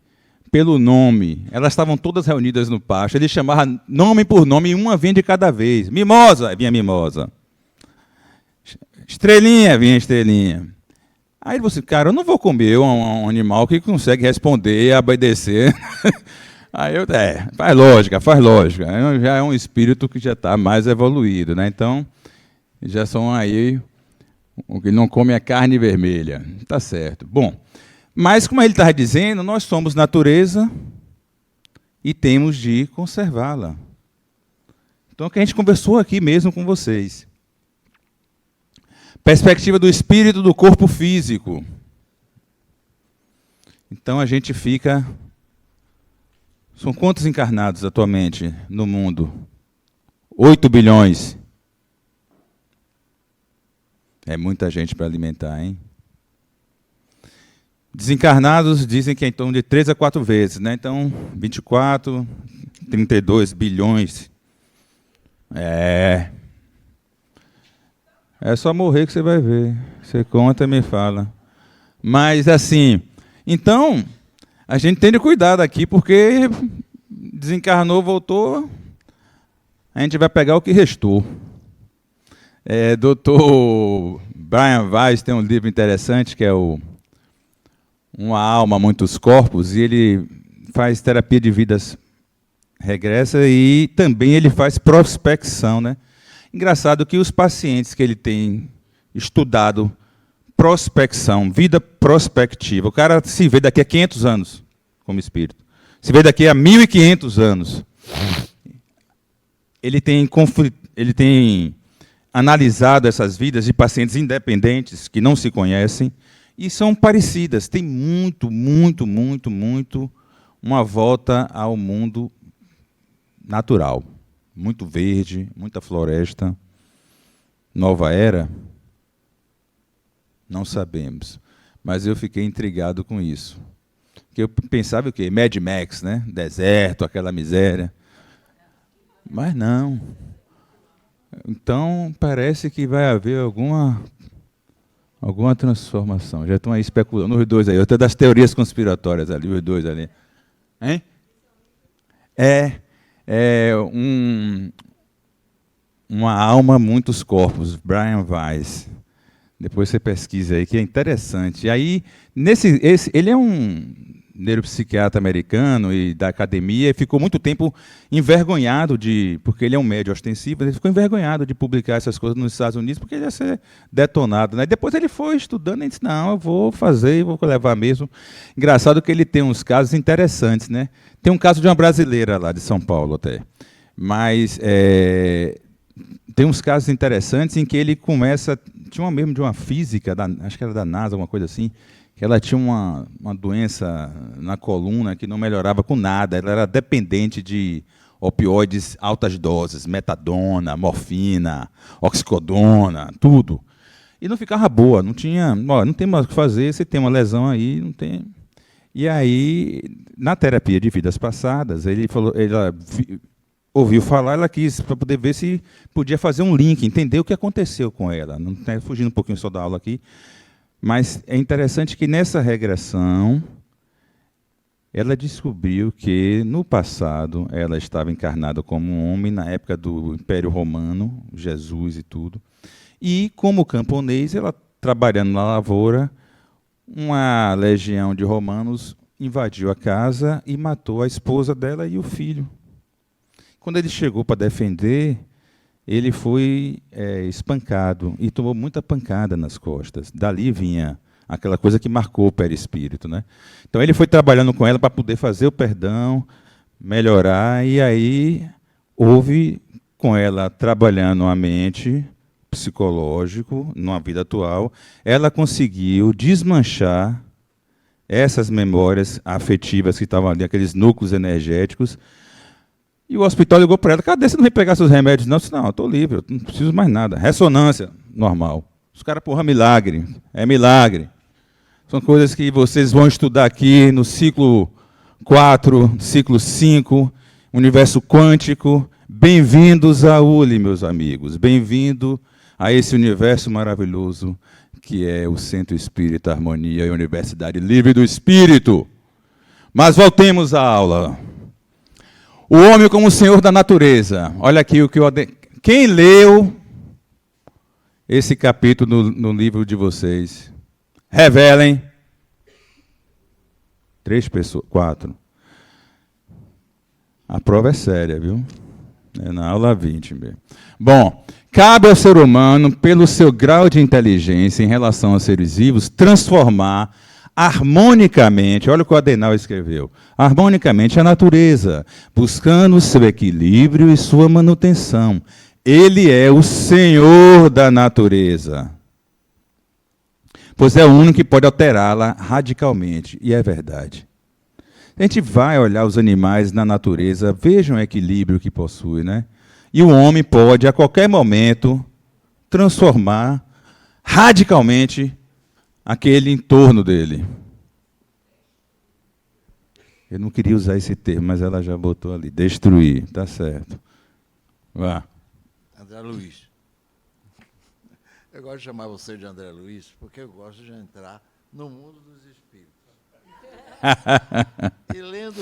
pelo nome. Elas estavam todas reunidas no pasto. Ele chamava nome por nome, e uma vinha de cada vez. Mimosa, vinha mimosa. Estrelinha, vinha estrelinha. Aí ele falou assim, cara, eu não vou comer um animal que consegue responder e obedecer. Aí faz lógica. Já é um espírito que já está mais evoluído, né? Então, já são aí o que não come a carne vermelha. Tá certo. Bom, mas como ele estava dizendo, nós somos natureza e temos de conservá-la. Então, o que a gente conversou aqui mesmo com vocês. Perspectiva do espírito do corpo físico. Então a gente fica... São quantos encarnados atualmente no mundo? 8 bilhões. É muita gente para alimentar, hein? Desencarnados dizem que é em torno de 3 a 4 vezes, né? Então, 24, 32 bilhões. É só morrer que você vai ver. Você conta e me fala. Mas, assim, então, a gente tem de cuidar daqui, porque desencarnou, voltou, a gente vai pegar o que restou. Dr. Brian Weiss tem um livro interessante, que é Uma Alma, Muitos Corpos, e ele faz terapia de vidas regressa e também ele faz prospecção, né? Engraçado que os pacientes que ele tem estudado prospecção, vida prospectiva, o cara se vê daqui a 500 anos como espírito, se vê daqui a 1.500 anos. Ele tem analisado essas vidas de pacientes independentes que não se conhecem e são parecidas. Tem muito uma volta ao mundo natural. Muito verde, muita floresta, nova era. Não sabemos. Mas eu fiquei intrigado com isso. Porque eu pensava o quê? Mad Max, né? Deserto, aquela miséria. Mas não. Então, parece que vai haver alguma transformação. Já estão aí especulando, os dois aí. Até das teorias conspiratórias ali, os dois ali. Hein? Uma alma, muitos corpos, Brian Weiss. Depois você pesquisa aí, que é interessante. E aí, ele é um neuropsiquiatra americano e da academia, e ficou muito tempo envergonhado porque ele é um médium ostensivo, ele ficou envergonhado de publicar essas coisas nos Estados Unidos, porque ele ia ser detonado, né? Depois ele foi estudando e disse, não, eu vou fazer e vou levar mesmo. Engraçado que ele tem uns casos interessantes, né? Tem um caso de uma brasileira lá de São Paulo até, mas tem uns casos interessantes em que ele começa, tinha mesmo de uma física, acho que era da NASA, alguma coisa assim, que ela tinha uma doença na coluna que não melhorava com nada, ela era dependente de opioides altas doses, metadona, morfina, oxicodona, tudo. E não ficava boa, não tem mais o que fazer, você tem uma lesão aí, não tem. E aí, na terapia de vidas passadas, ela ouviu falar, ela quis, para poder ver se podia fazer um link, entender o que aconteceu com ela. Não está fugindo um pouquinho só da aula aqui, mas é interessante que nessa regressão ela descobriu que no passado ela estava encarnada como um homem na época do Império Romano, Jesus e tudo. E como camponês, ela trabalhando na lavoura, uma legião de romanos invadiu a casa e matou a esposa dela e o filho. Quando ele chegou para defender, ele foi espancado e tomou muita pancada nas costas. Dali vinha aquela coisa que marcou o perispírito, né? Então ele foi trabalhando com ela para poder fazer o perdão, melhorar, e aí houve com ela trabalhando a mente, psicológico, numa vida atual, ela conseguiu desmanchar essas memórias afetivas que estavam ali, aqueles núcleos energéticos. E o hospital ligou para ela, cadê? Você não vem pegar seus remédios? Não, eu disse, não, eu estou livre, eu não preciso mais nada. Ressonância, normal. Os caras, porra, milagre. É milagre. São coisas que vocês vão estudar aqui no ciclo 4, ciclo 5, universo quântico. Bem-vindos à ULI, meus amigos. Bem-vindo a esse universo maravilhoso que é o Centro Espírita Harmonia e a Universidade Livre do Espírito. Mas voltemos à aula. O homem como o senhor da natureza. Olha aqui o que quem leu esse capítulo no livro de vocês? Revelem. 3 pessoas, 4. A prova é séria, viu? É na aula 20 mesmo. Bom, cabe ao ser humano, pelo seu grau de inteligência em relação aos seres vivos, transformar harmonicamente, olha o que o Adenauer escreveu, harmonicamente a natureza, buscando o seu equilíbrio e sua manutenção. Ele é o Senhor da natureza, pois é o único que pode alterá-la radicalmente, e é verdade. A gente vai olhar os animais na natureza, vejam o equilíbrio que possui, né? E o homem pode, a qualquer momento, transformar radicalmente aquele entorno dele. Eu não queria usar esse termo, mas ela já botou ali. Destruir, tá certo. Vá. André Luiz. Eu gosto de chamar você de André Luiz, porque eu gosto de entrar no mundo dos espíritos. E lendo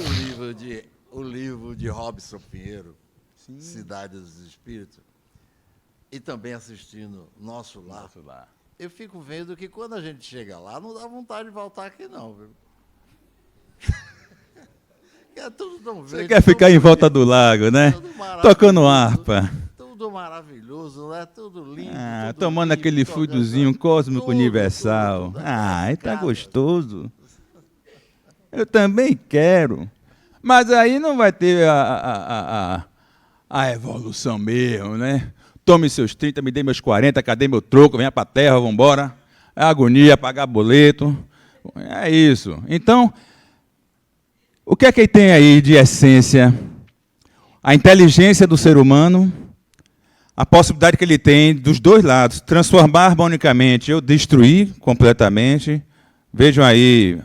o livro de Robson Pinheiro, sim, Cidade dos Espíritos, e também assistindo Nosso Lar, eu fico vendo que quando a gente chega lá, não dá vontade de voltar aqui não, viu? É tudo tão verde. Você quer ficar em volta do lago, né? Tocando harpa. Tudo maravilhoso, né? Tudo lindo. Tudo tomando lindo, aquele fluidozinho cósmico tudo, universal. tudo, aí tá gostoso. Eu também quero. Mas aí não vai ter a evolução mesmo, né? Tome seus 30, me dê meus 40, cadê meu troco? Venha para a terra, vamos embora. É agonia, pagar boleto. É isso. Então, o que é que tem aí de essência? A inteligência do ser humano, a possibilidade que ele tem dos dois lados, transformar harmonicamente ou destruir completamente. Vejam aí,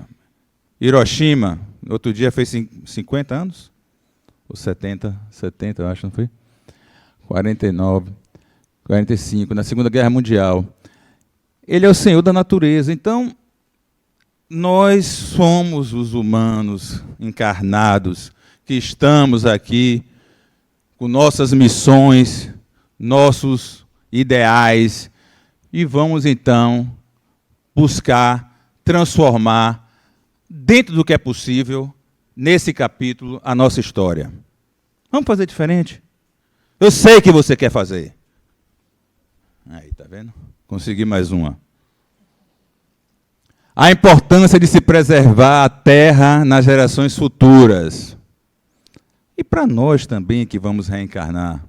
Hiroshima, outro dia fez 50 anos, ou 70, eu acho, não foi? 49, 45, na Segunda Guerra Mundial. Ele é o senhor da natureza. Então, nós somos os humanos encarnados que estamos aqui com nossas missões, nossos ideais, e vamos, então, buscar transformar, dentro do que é possível, nesse capítulo, a nossa história. Vamos fazer diferente? Eu sei que você quer fazer. Aí, tá vendo? Consegui mais uma. A importância de se preservar a terra nas gerações futuras. E para nós também que vamos reencarnar.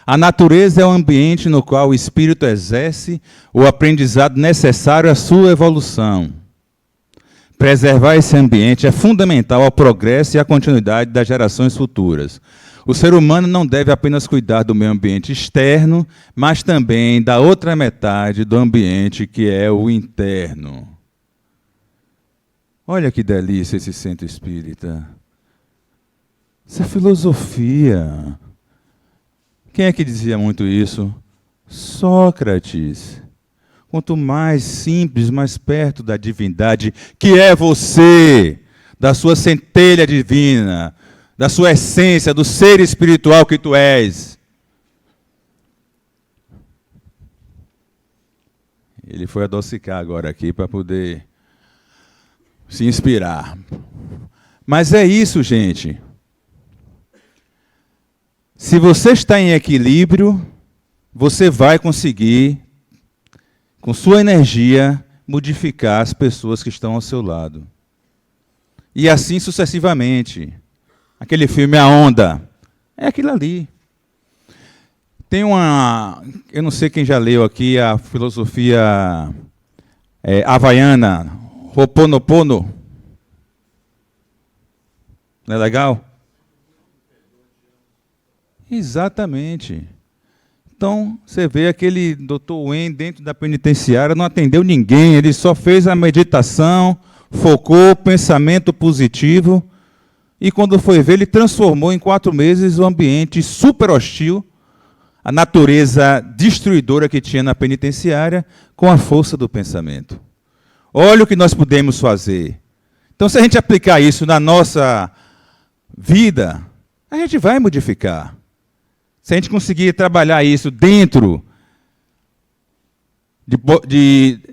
A natureza é o ambiente no qual o espírito exerce o aprendizado necessário à sua evolução. Preservar esse ambiente é fundamental ao progresso e à continuidade das gerações futuras. O ser humano não deve apenas cuidar do meio ambiente externo, mas também da outra metade do ambiente, que é o interno. Olha que delícia esse centro espírita. Isso é filosofia. Quem é que dizia muito isso? Sócrates. Quanto mais simples, mais perto da divindade, que é você, da sua centelha divina, da sua essência, do ser espiritual que tu és. Ele foi adocicar agora aqui para poder se inspirar. Mas é isso, gente. Se você está em equilíbrio, você vai conseguir, com sua energia, modificar as pessoas que estão ao seu lado. E assim sucessivamente. Aquele filme A Onda, é aquilo ali. Tem uma... Eu não sei quem já leu aqui a filosofia havaiana, Ho'oponopono. Não é legal? Exatamente. Então, você vê aquele Dr. Wen dentro da penitenciária, não atendeu ninguém, ele só fez a meditação, focou, pensamento positivo, e quando foi ver, ele transformou em 4 meses o ambiente super hostil, a natureza destruidora que tinha na penitenciária, com a força do pensamento. Olha o que nós podemos fazer. Então, se a gente aplicar isso na nossa vida, a gente vai modificar. Se a gente conseguir trabalhar isso dentro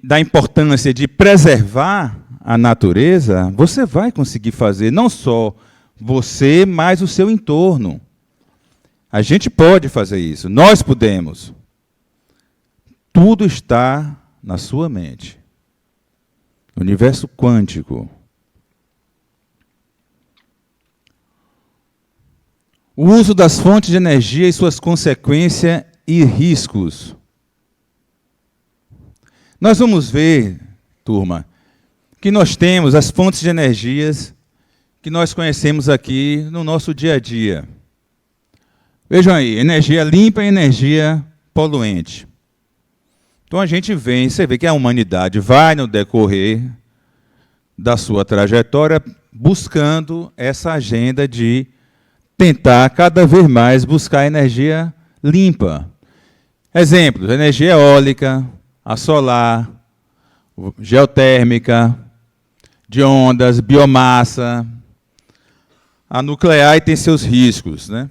da importância de preservar a natureza, você vai conseguir fazer não só você, mas o seu entorno. A gente pode fazer isso, nós podemos. Tudo está na sua mente. Universo quântico. O uso das fontes de energia e suas consequências e riscos. Nós vamos ver, turma, que nós temos as fontes de energias que nós conhecemos aqui no nosso dia a dia. Vejam aí, energia limpa e energia poluente. Então a gente vem, você vê que a humanidade vai no decorrer da sua trajetória buscando essa agenda de tentar cada vez mais buscar energia limpa. Exemplos, energia eólica, a solar, geotérmica, de ondas, biomassa. A nuclear tem seus riscos, né?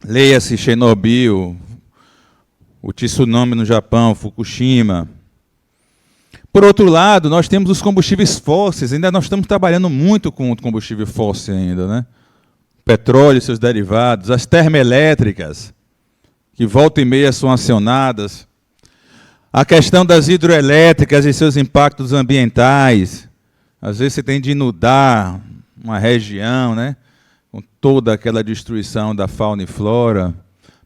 Leia-se Chernobyl, o tsunami no Japão, Fukushima. Por outro lado, nós temos os combustíveis fósseis, ainda nós estamos trabalhando muito com o combustível fóssil ainda, né? Petróleo e seus derivados, as termoelétricas, que volta e meia são acionadas, a questão das hidroelétricas e seus impactos ambientais. Às vezes você tem de inundar uma região, né, com toda aquela destruição da fauna e flora,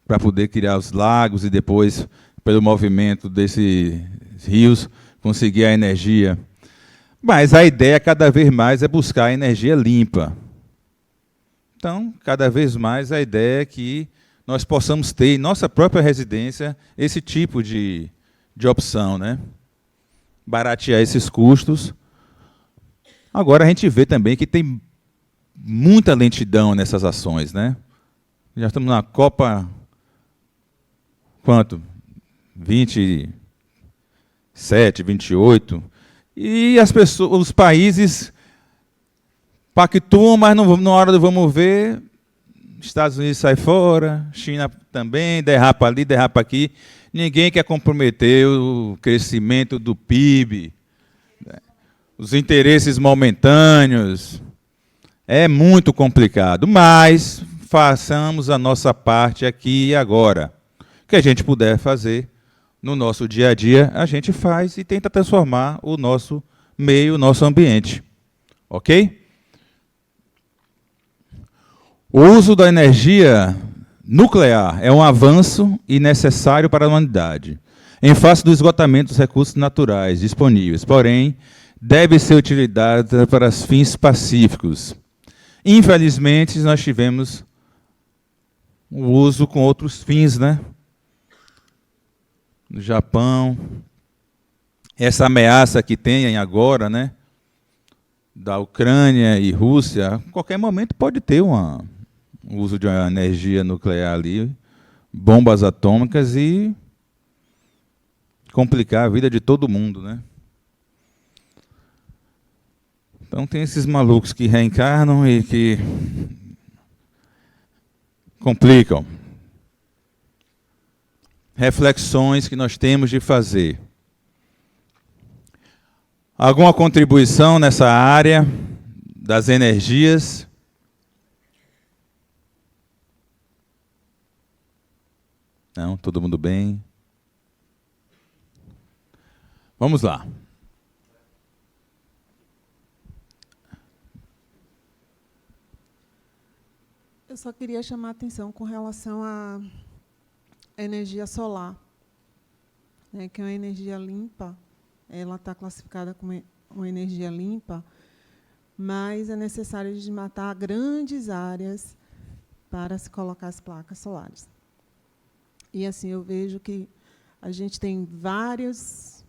para poder criar os lagos e depois, pelo movimento desses rios, conseguir a energia. Mas a ideia cada vez mais é buscar a energia limpa. Então, cada vez mais a ideia é que nós possamos ter em nossa própria residência esse tipo de opção, né? Baratear esses custos. Agora a gente vê também que tem muita lentidão nessas ações, né? Já estamos na Copa, quanto? 27, 28, e as pessoas, os países pactuam, mas não, na hora do vamos ver, Estados Unidos sai fora, China também, derrapa ali, derrapa aqui. Ninguém quer comprometer o crescimento do PIB, né? Os interesses momentâneos. É muito complicado, mas façamos a nossa parte aqui e agora. O que a gente puder fazer no nosso dia a dia, a gente faz e tenta transformar o nosso meio, o nosso ambiente. Ok? O uso da energia nuclear é um avanço e necessário para a humanidade, em face do esgotamento dos recursos naturais disponíveis, porém, deve ser utilizada para fins pacíficos. Infelizmente, nós tivemos o uso com outros fins, né? No Japão, essa ameaça que tem agora, né, da Ucrânia e Rússia, a qualquer momento pode ter o uso de uma energia nuclear ali, bombas atômicas e complicar a vida de todo mundo, né? Então tem esses malucos que reencarnam e que complicam. Reflexões que nós temos de fazer. Alguma contribuição nessa área das energias? Não? Todo mundo bem? Vamos lá. Eu só queria chamar a atenção com relação à energia solar, né, que é uma energia limpa. Ela está classificada como uma energia limpa, mas é necessário desmatar grandes áreas para se colocar as placas solares. E assim eu vejo que a gente tem várias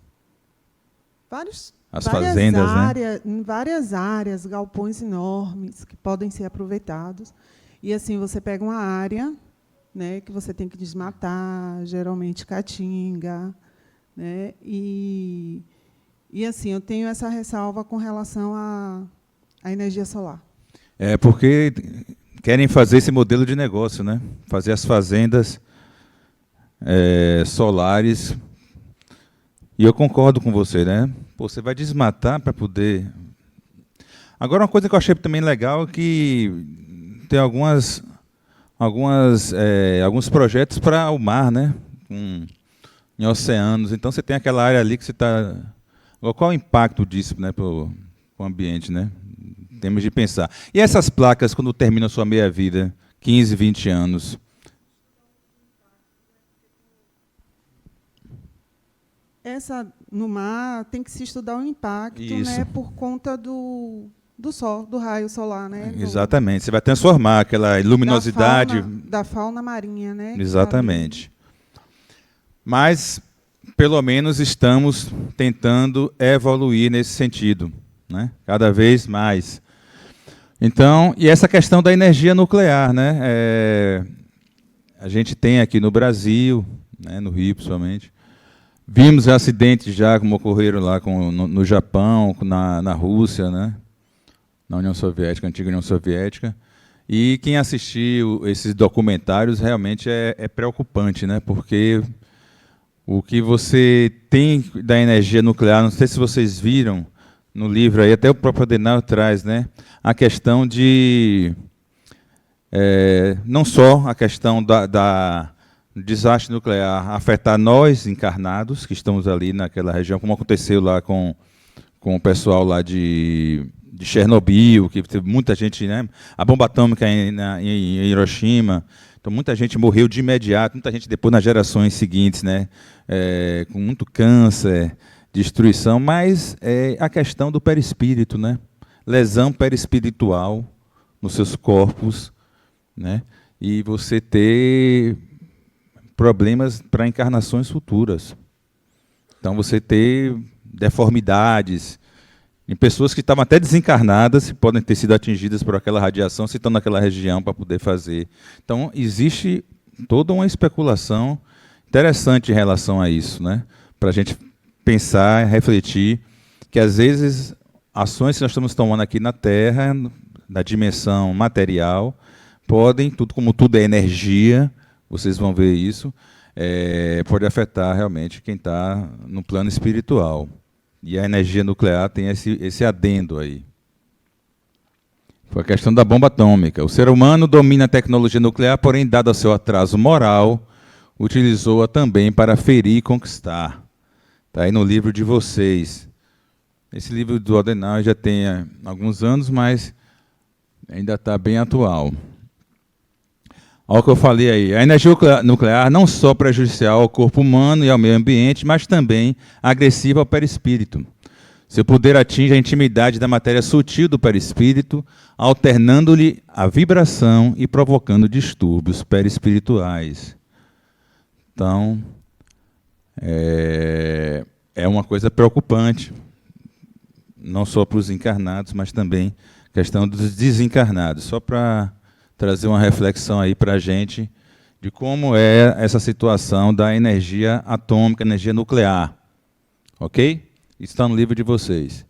fazendas, áreas, né? Em várias áreas, galpões enormes que podem ser aproveitados. E assim você pega uma área, né, que você tem que desmatar, geralmente caatinga, né? E assim eu tenho essa ressalva com relação à energia solar. É porque querem fazer esse modelo de negócio, né? Fazer as fazendas solares. E eu concordo com você, né? Pô, você vai desmatar para poder. Agora uma coisa que eu achei também legal é que tem alguns projetos para o mar, né? Em oceanos. Então você tem aquela área ali que você está. Qual o impacto disso, né, para o ambiente, né? Temos de pensar. E essas placas, quando terminam a sua meia-vida, 15, 20 anos? Essa, no mar, tem que se estudar o impacto, né, por conta do sol, do raio solar, né? Exatamente. Você vai transformar aquela luminosidade da fauna marinha, né? Exatamente. Mas, pelo menos, estamos tentando evoluir nesse sentido, né? Cada vez mais. Então, e essa questão da energia nuclear, né? A gente tem aqui no Brasil, né, no Rio, principalmente, vimos acidentes já como ocorreram lá no Japão, na Rússia, né? Na União Soviética, antiga União Soviética. E quem assistiu esses documentários realmente é preocupante, né? Porque o que você tem da energia nuclear, não sei se vocês viram no livro aí, até o próprio Adenauer traz, né? A questão de não só a questão do desastre nuclear afetar nós encarnados que estamos ali naquela região, como aconteceu lá com o pessoal lá de Chernobyl, que teve muita gente, né? A bomba atômica em Hiroshima, então muita gente morreu de imediato, muita gente depois nas gerações seguintes, né? Com muito câncer, destruição, mas a questão do perispírito, né? Lesão perispiritual nos seus corpos, né? e você ter problemas para encarnações futuras. Então, você ter deformidades em pessoas que estavam até desencarnadas, podem ter sido atingidas por aquela radiação, se estão naquela região para poder fazer. Então, existe toda uma especulação interessante em relação a isso, né? Para a gente pensar, refletir, que às vezes ações que nós estamos tomando aqui na Terra, na dimensão material, podem, como tudo é energia, vocês vão ver isso, pode afetar realmente quem está no plano espiritual. E a energia nuclear tem esse adendo aí. Foi a questão da bomba atômica. O ser humano domina a tecnologia nuclear, porém, dado o seu atraso moral, utilizou-a também para ferir e conquistar. Está aí no livro de vocês. Esse livro do Adenauer já tem alguns anos, mas ainda está bem atual. Olha o que eu falei aí. A energia nuclear não só prejudicial ao corpo humano e ao meio ambiente, mas também agressiva ao perispírito. Seu poder atinge a intimidade da matéria sutil do perispírito, alternando-lhe a vibração e provocando distúrbios perispirituais. Então, é uma coisa preocupante, não só para os encarnados, mas também a questão dos desencarnados. Só para trazer uma reflexão aí para a gente de como é essa situação da energia atômica, energia nuclear. Ok? Isso está no livro de vocês.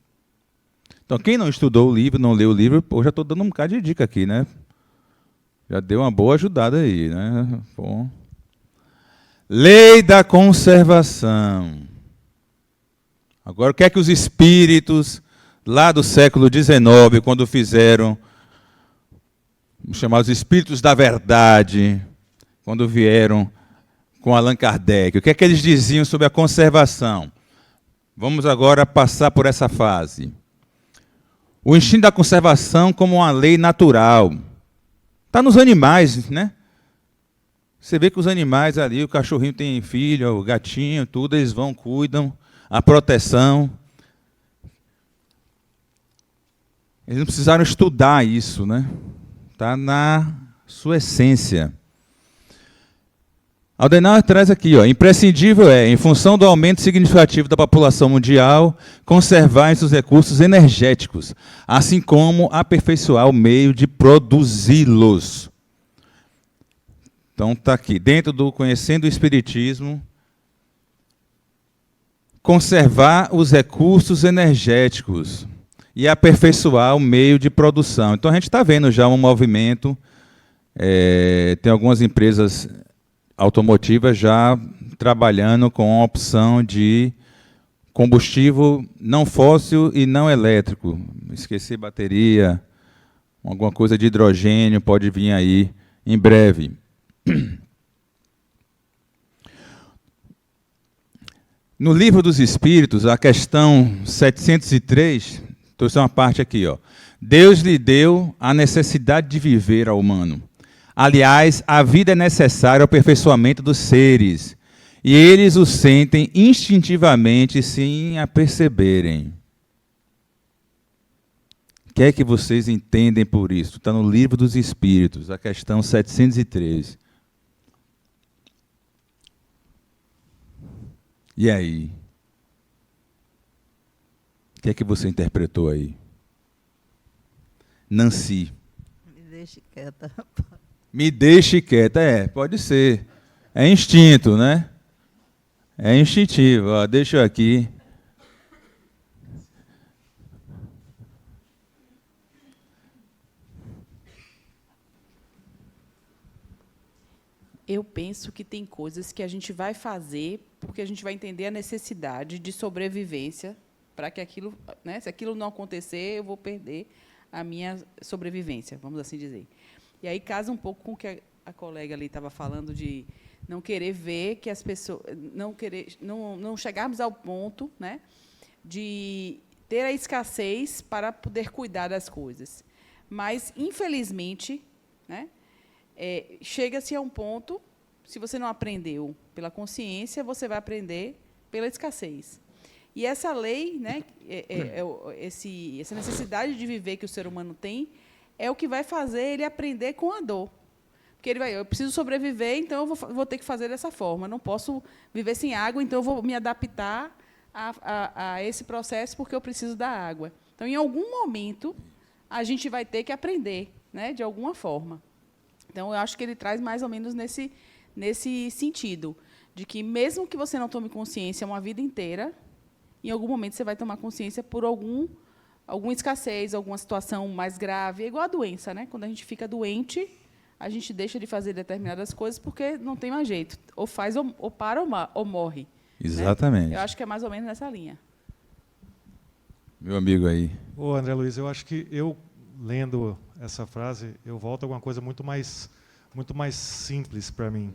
Então, quem não estudou o livro, não leu o livro, eu já estou dando um bocado de dica aqui, né? Já deu uma boa ajudada aí, né? Bom. Lei da conservação. Agora, o que é que os espíritos, lá do século XIX, quando fizeram, chamados espíritos da verdade, quando vieram com Allan Kardec, o que é que eles diziam sobre a conservação? Vamos agora passar por essa fase. O instinto da conservação como uma lei natural. Está nos animais, né? Você vê que os animais ali, o cachorrinho tem filho, o gatinho, tudo, eles vão, cuidam, a proteção. Eles não precisaram estudar isso, né? Está na sua essência. Adenauer traz aqui, imprescindível em função do aumento significativo da população mundial, conservar esses recursos energéticos, assim como aperfeiçoar o meio de produzi-los. Então, está aqui, dentro do Conhecendo o Espiritismo, conservar os recursos energéticos e aperfeiçoar o meio de produção. Então, a gente está vendo já um movimento, tem algumas empresas automotivas já trabalhando com a opção de combustível não fóssil e não elétrico. Esqueci bateria, alguma coisa de hidrogênio pode vir aí em breve. No Livro dos Espíritos, a questão 703, trouxe uma parte aqui. Deus lhe deu a necessidade de viver ao humano. Aliás, a vida é necessária ao aperfeiçoamento dos seres, e eles o sentem instintivamente sem a perceberem. O que é que vocês entendem por isso? Está no Livro dos Espíritos, a questão 703. E aí? O que é que você interpretou aí? Nancy. Me deixe quieta. Me deixe quieta, pode ser. É instinto, né? É instintivo. Deixa eu aqui. Eu penso que tem coisas que a gente vai fazer porque a gente vai entender a necessidade de sobrevivência para que aquilo, né, se aquilo não acontecer, eu vou perder a minha sobrevivência, vamos assim dizer. E aí casa um pouco com o que a colega ali estava falando de não querer ver que as pessoas, não chegarmos ao ponto, né, de ter a escassez para poder cuidar das coisas. Mas, infelizmente, né, chega-se a um ponto, se você não aprendeu pela consciência, você vai aprender pela escassez. E essa lei, né, essa necessidade de viver que o ser humano tem, é o que vai fazer ele aprender com a dor. Porque eu preciso sobreviver, então eu vou ter que fazer dessa forma. Eu não posso viver sem água, então eu vou me adaptar a esse processo porque eu preciso da água. Então, em algum momento, a gente vai ter que aprender, né, de alguma forma. Então, eu acho que ele traz mais ou menos nesse sentido, de que, mesmo que você não tome consciência uma vida inteira, em algum momento você vai tomar consciência por alguma escassez, alguma situação mais grave. É igual a doença, né? Quando a gente fica doente, a gente deixa de fazer determinadas coisas porque não tem mais jeito. Ou faz, ou para, ou morre. Exatamente. Né? Eu acho que é mais ou menos nessa linha. Meu amigo aí. Ô, André Luiz, eu acho que lendo essa frase, eu volto a alguma coisa muito mais simples para mim.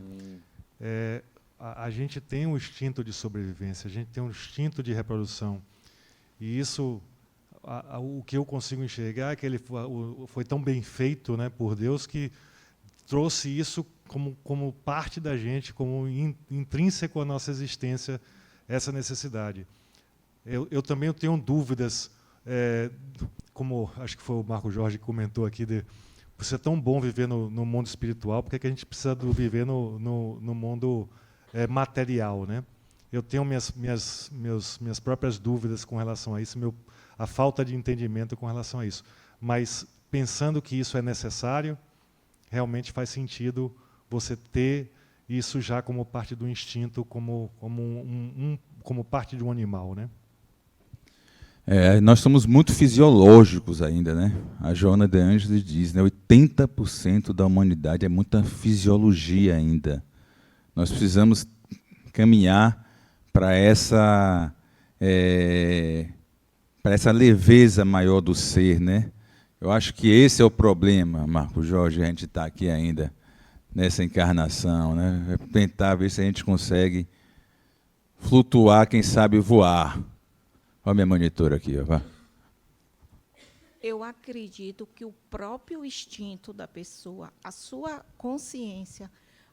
A gente tem um instinto de sobrevivência, a gente tem um instinto de reprodução. E isso, o que eu consigo enxergar é que ele foi tão bem feito, né, por Deus, que trouxe isso como parte da gente, como intrínseco à nossa existência, essa necessidade. Eu também tenho dúvidas, como acho que foi o Marco Jorge que comentou aqui, por ser tão bom viver no mundo espiritual, por que a gente precisa viver no mundo material, né? Eu tenho minhas próprias dúvidas com relação a isso, a falta de entendimento com relação a isso. Mas, pensando que isso é necessário, realmente faz sentido você ter isso já como parte do instinto, como parte de um animal, né? Nós somos muito fisiológicos ainda, né? A Joana de Ângeles diz, né, 80% da humanidade é muita fisiologia ainda. Nós precisamos caminhar para essa leveza maior do ser, né? Eu acho que esse é o problema, Marco Jorge, a gente está aqui ainda nessa encarnação, né? Tentar ver se a gente consegue flutuar, quem sabe voar. Olha a minha monitora aqui, ó, vá. Eu acredito que o próprio instinto da pessoa, a sua consciência,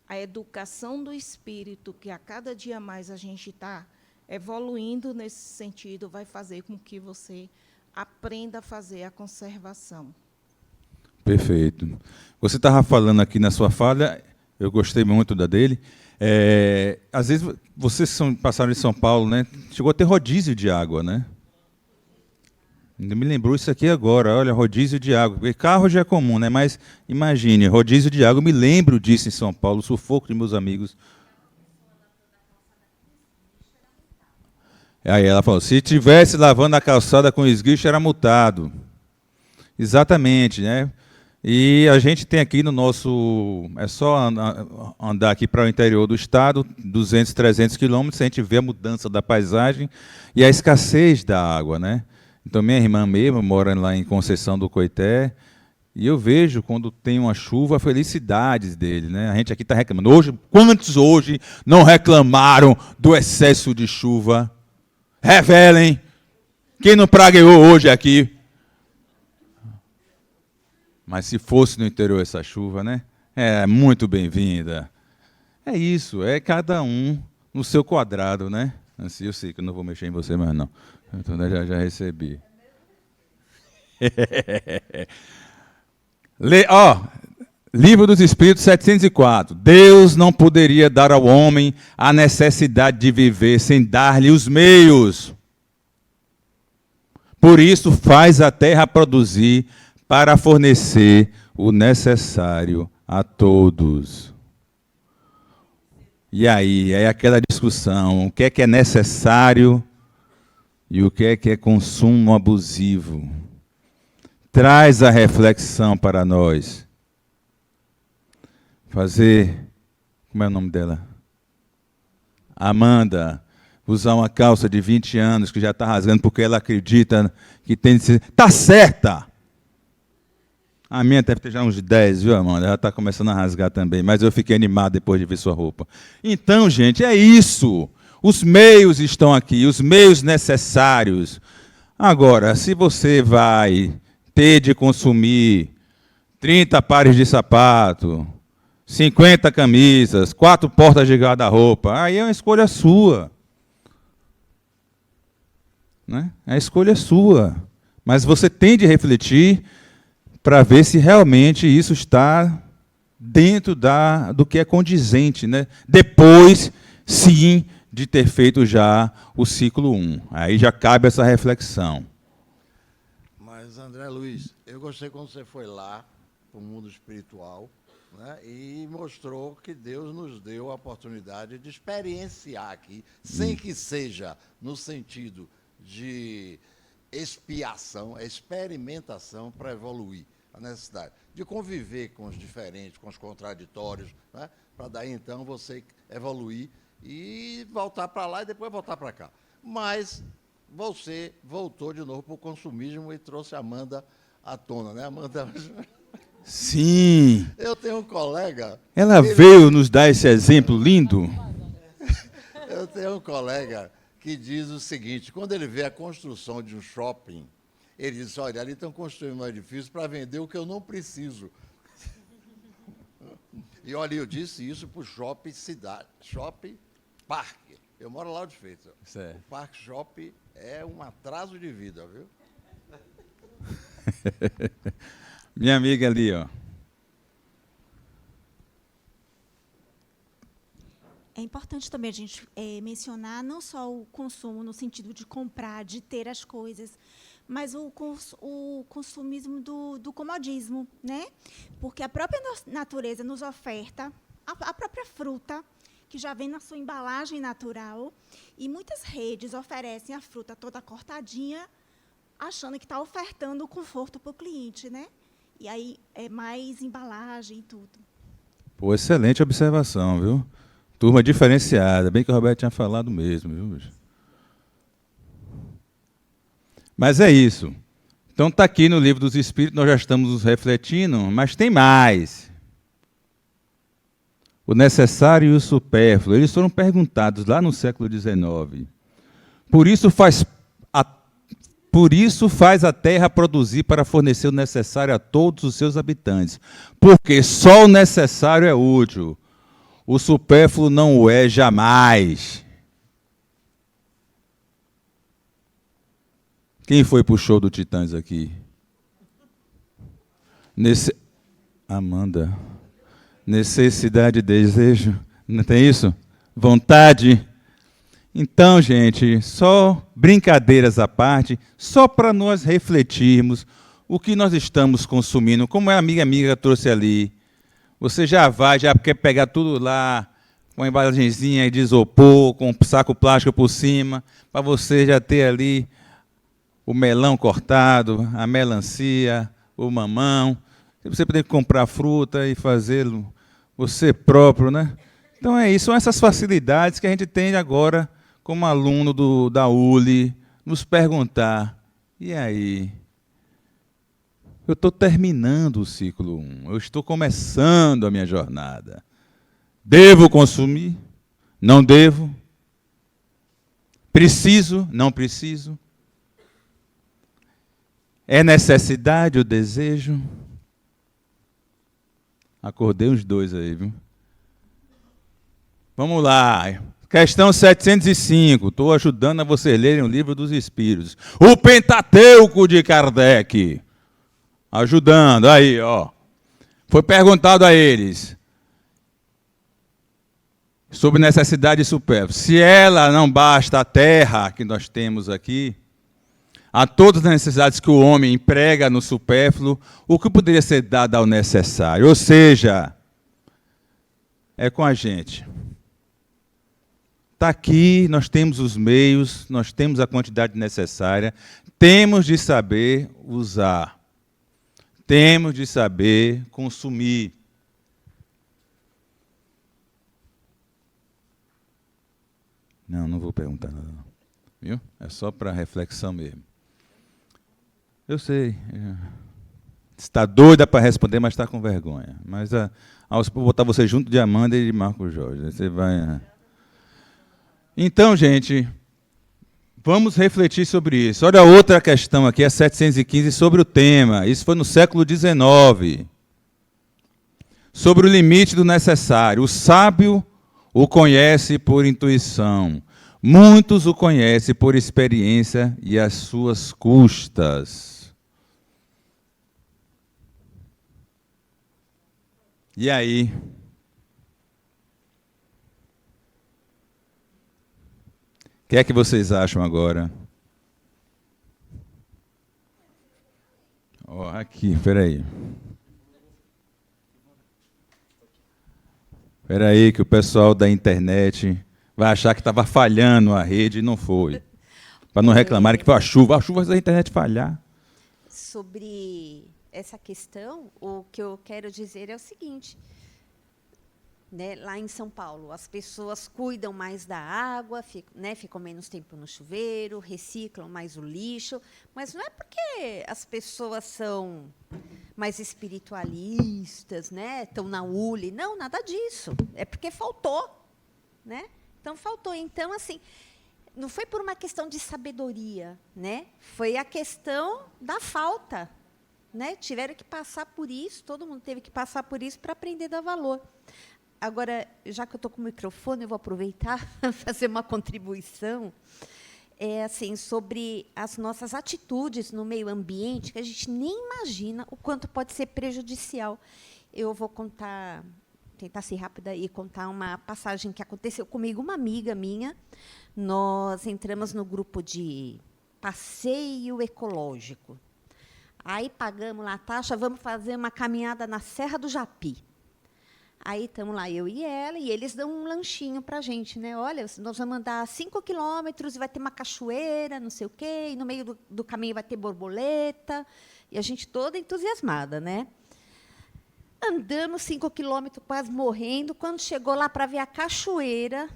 a educação do espírito, que a cada dia mais a gente está evoluindo nesse sentido, vai fazer com que você aprenda a fazer a conservação. Perfeito. Você estava falando aqui na sua fala, eu gostei muito da dele. Às vezes, vocês que passaram em São Paulo, né, chegou a ter rodízio de água, né? Ainda me lembrou isso aqui agora, olha, rodízio de água. Porque carro já é comum, né? Mas imagine, rodízio de água, eu me lembro disso em São Paulo, o sufoco de meus amigos. Aí ela falou, se tivesse lavando a calçada com esguicho, era multado. Exatamente, né? E a gente tem aqui no nosso... É só andar aqui para o interior do estado, 200, 300 quilômetros, a gente vê a mudança da paisagem e a escassez da água, né? Então, minha irmã mesmo mora lá em Conceição do Coité, e eu vejo, quando tem uma chuva, felicidades dele, né? A gente aqui está reclamando. Quantos hoje não reclamaram do excesso de chuva? Revelem. Quem não pragueou hoje aqui? Mas se fosse no interior essa chuva, né? É muito bem-vinda. É isso, é cada um no seu quadrado, né? Assim, eu sei que eu não vou mexer em você, mas não. Então, já recebi. Livro dos Espíritos 704. Deus não poderia dar ao homem a necessidade de viver sem dar-lhe os meios. Por isso faz a terra produzir para fornecer o necessário a todos. E aí, é aquela discussão, o que é necessário e o que é consumo abusivo. Traz a reflexão para nós. Como é o nome dela? Amanda, usar uma calça de 20 anos que já está rasgando porque ela acredita que tem de ser... Está certa! A minha deve ter já uns 10, viu, Amanda? Ela está começando a rasgar também, mas eu fiquei animado depois de ver sua roupa. Então, gente, é isso. Os meios estão aqui, os meios necessários. Agora, se você vai ter de consumir 30 pares de sapato, 50 camisas, 4 portas de guarda-roupa, aí é uma escolha sua. Né? É a escolha sua. Mas você tem de refletir para ver se realmente isso está dentro do que é condizente, né? Depois, sim, de ter feito já o ciclo 1. Aí já cabe essa reflexão. Mas, André Luiz, eu gostei quando você foi lá para o mundo espiritual, né, e mostrou que Deus nos deu a oportunidade de experienciar aqui, sem que seja no sentido de expiação, experimentação para evoluir, a necessidade de conviver com os diferentes, com os contraditórios, né, para daí então você evoluir e voltar para lá e depois voltar para cá. Mas você voltou de novo para o consumismo e trouxe a Amanda à tona, né, Amanda? Sim. Eu tenho um colega... Ela veio nos dar esse exemplo lindo. Eu tenho um colega que diz o seguinte, quando ele vê a construção de um shopping, ele diz, olha, ali estão construindo um edifício para vender o que eu não preciso. E olha, eu disse isso para o shopping cidade, shopping parque. Eu moro lá de Feito. O parque shopping é um atraso de vida, viu? Minha amiga ali, ó. É importante também a gente mencionar não só o consumo no sentido de comprar, de ter as coisas, mas o consumismo do comodismo, né? Porque a própria natureza nos oferta a própria fruta, que já vem na sua embalagem natural, e muitas redes oferecem a fruta toda cortadinha, achando que está ofertando o conforto para o cliente, né? E aí é mais embalagem e tudo. Pô, excelente observação, viu? Turma diferenciada, bem que o Roberto tinha falado mesmo, viu? Mas é isso. Então está aqui no Livro dos Espíritos, nós já estamos nos refletindo, mas tem mais. O necessário e o supérfluo, eles foram perguntados lá no século XIX. Por isso faz a terra produzir para fornecer o necessário a todos os seus habitantes. Porque só o necessário é útil. O supérfluo não o é jamais. Quem foi para o show do Titãs aqui? Amanda. Necessidade e desejo. Não tem isso? Vontade. Então, gente, só brincadeiras à parte, só para nós refletirmos o que nós estamos consumindo, como a amiga trouxe ali. Você já quer pegar tudo lá, com uma embalagenzinha de isopor, com um saco plástico por cima, para você já ter ali o melão cortado, a melancia, o mamão. Você poder comprar fruta e fazê-lo você próprio, né? Então é isso, são essas facilidades que a gente tem agora como aluno da ULI, nos perguntar, e aí? Eu estou terminando o ciclo 1, eu estou começando a minha jornada. Devo consumir? Não devo? Preciso? Não preciso? É necessidade ou desejo? Acordei os dois aí, viu? Vamos lá. Questão 705. Estou ajudando a vocês lerem o Livro dos Espíritos. O Pentateuco de Kardec. Ajudando. Aí, ó. Foi perguntado a eles sobre necessidade supérflua. Se ela não basta a terra que nós temos aqui, a todas as necessidades que o homem emprega no supérfluo, o que poderia ser dado ao necessário? Ou seja, é com a gente. Está aqui, nós temos os meios, nós temos a quantidade necessária, temos de saber usar, temos de saber consumir. Não vou perguntar nada, não. Viu? É só para reflexão mesmo. Eu sei. Está doida para responder, mas está com vergonha. Mas vou botar você junto de Amanda e de Marco Jorge. Você vai... Então, gente, vamos refletir sobre isso. Olha a outra questão aqui, a 715, sobre o tema. Isso foi no século XIX. Sobre o limite do necessário. O sábio o conhece por intuição. Muitos o conhecem por experiência e às suas custas. E aí? O que é que vocês acham agora? Ó, aqui, peraí. Peraí, que o pessoal da internet vai achar que estava falhando a rede e não foi. Para não reclamarem que foi a chuva faz a internet falhar. Sobre essa questão, o que eu quero dizer é o seguinte, né, lá em São Paulo, as pessoas cuidam mais da água, ficam menos tempo no chuveiro, reciclam mais o lixo, mas não é porque as pessoas são mais espiritualistas, né, estão na ULI, não, nada disso, é porque faltou, né? Então, faltou. Então, assim, não foi por uma questão de sabedoria, né? Foi a questão da falta, né? Tiveram que passar por isso, todo mundo teve que passar por isso para aprender a dar valor. Agora, já que eu estou com o microfone, eu vou aproveitar para fazer uma contribuição assim, sobre as nossas atitudes no meio ambiente, que a gente nem imagina o quanto pode ser prejudicial. Eu vou tentar ser rápida e contar uma passagem que aconteceu comigo, uma amiga minha. Nós entramos no grupo de passeio ecológico. Aí pagamos lá a taxa, vamos fazer uma caminhada na Serra do Japi. Aí estamos lá, eu e ela, e eles dão um lanchinho para a gente, né? Olha, nós vamos andar 5 quilômetros e vai ter uma cachoeira, não sei o quê, e no meio do caminho vai ter borboleta, e a gente toda entusiasmada, né? Andamos 5 quilômetros, quase morrendo. Quando chegou lá para ver a cachoeira,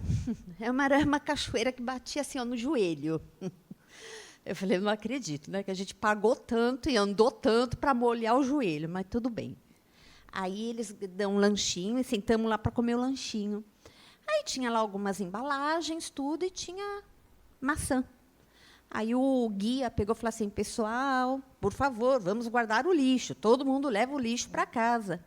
era uma cachoeira que batia assim, ó, no joelho. Eu falei, não acredito, né? Que a gente pagou tanto e andou tanto para molhar o joelho, mas tudo bem. Aí eles dão um lanchinho e sentamos lá para comer o lanchinho. Aí tinha lá algumas embalagens, tudo, e tinha maçã. Aí o guia pegou e falou assim, pessoal, por favor, vamos guardar o lixo. Todo mundo leva o lixo para casa.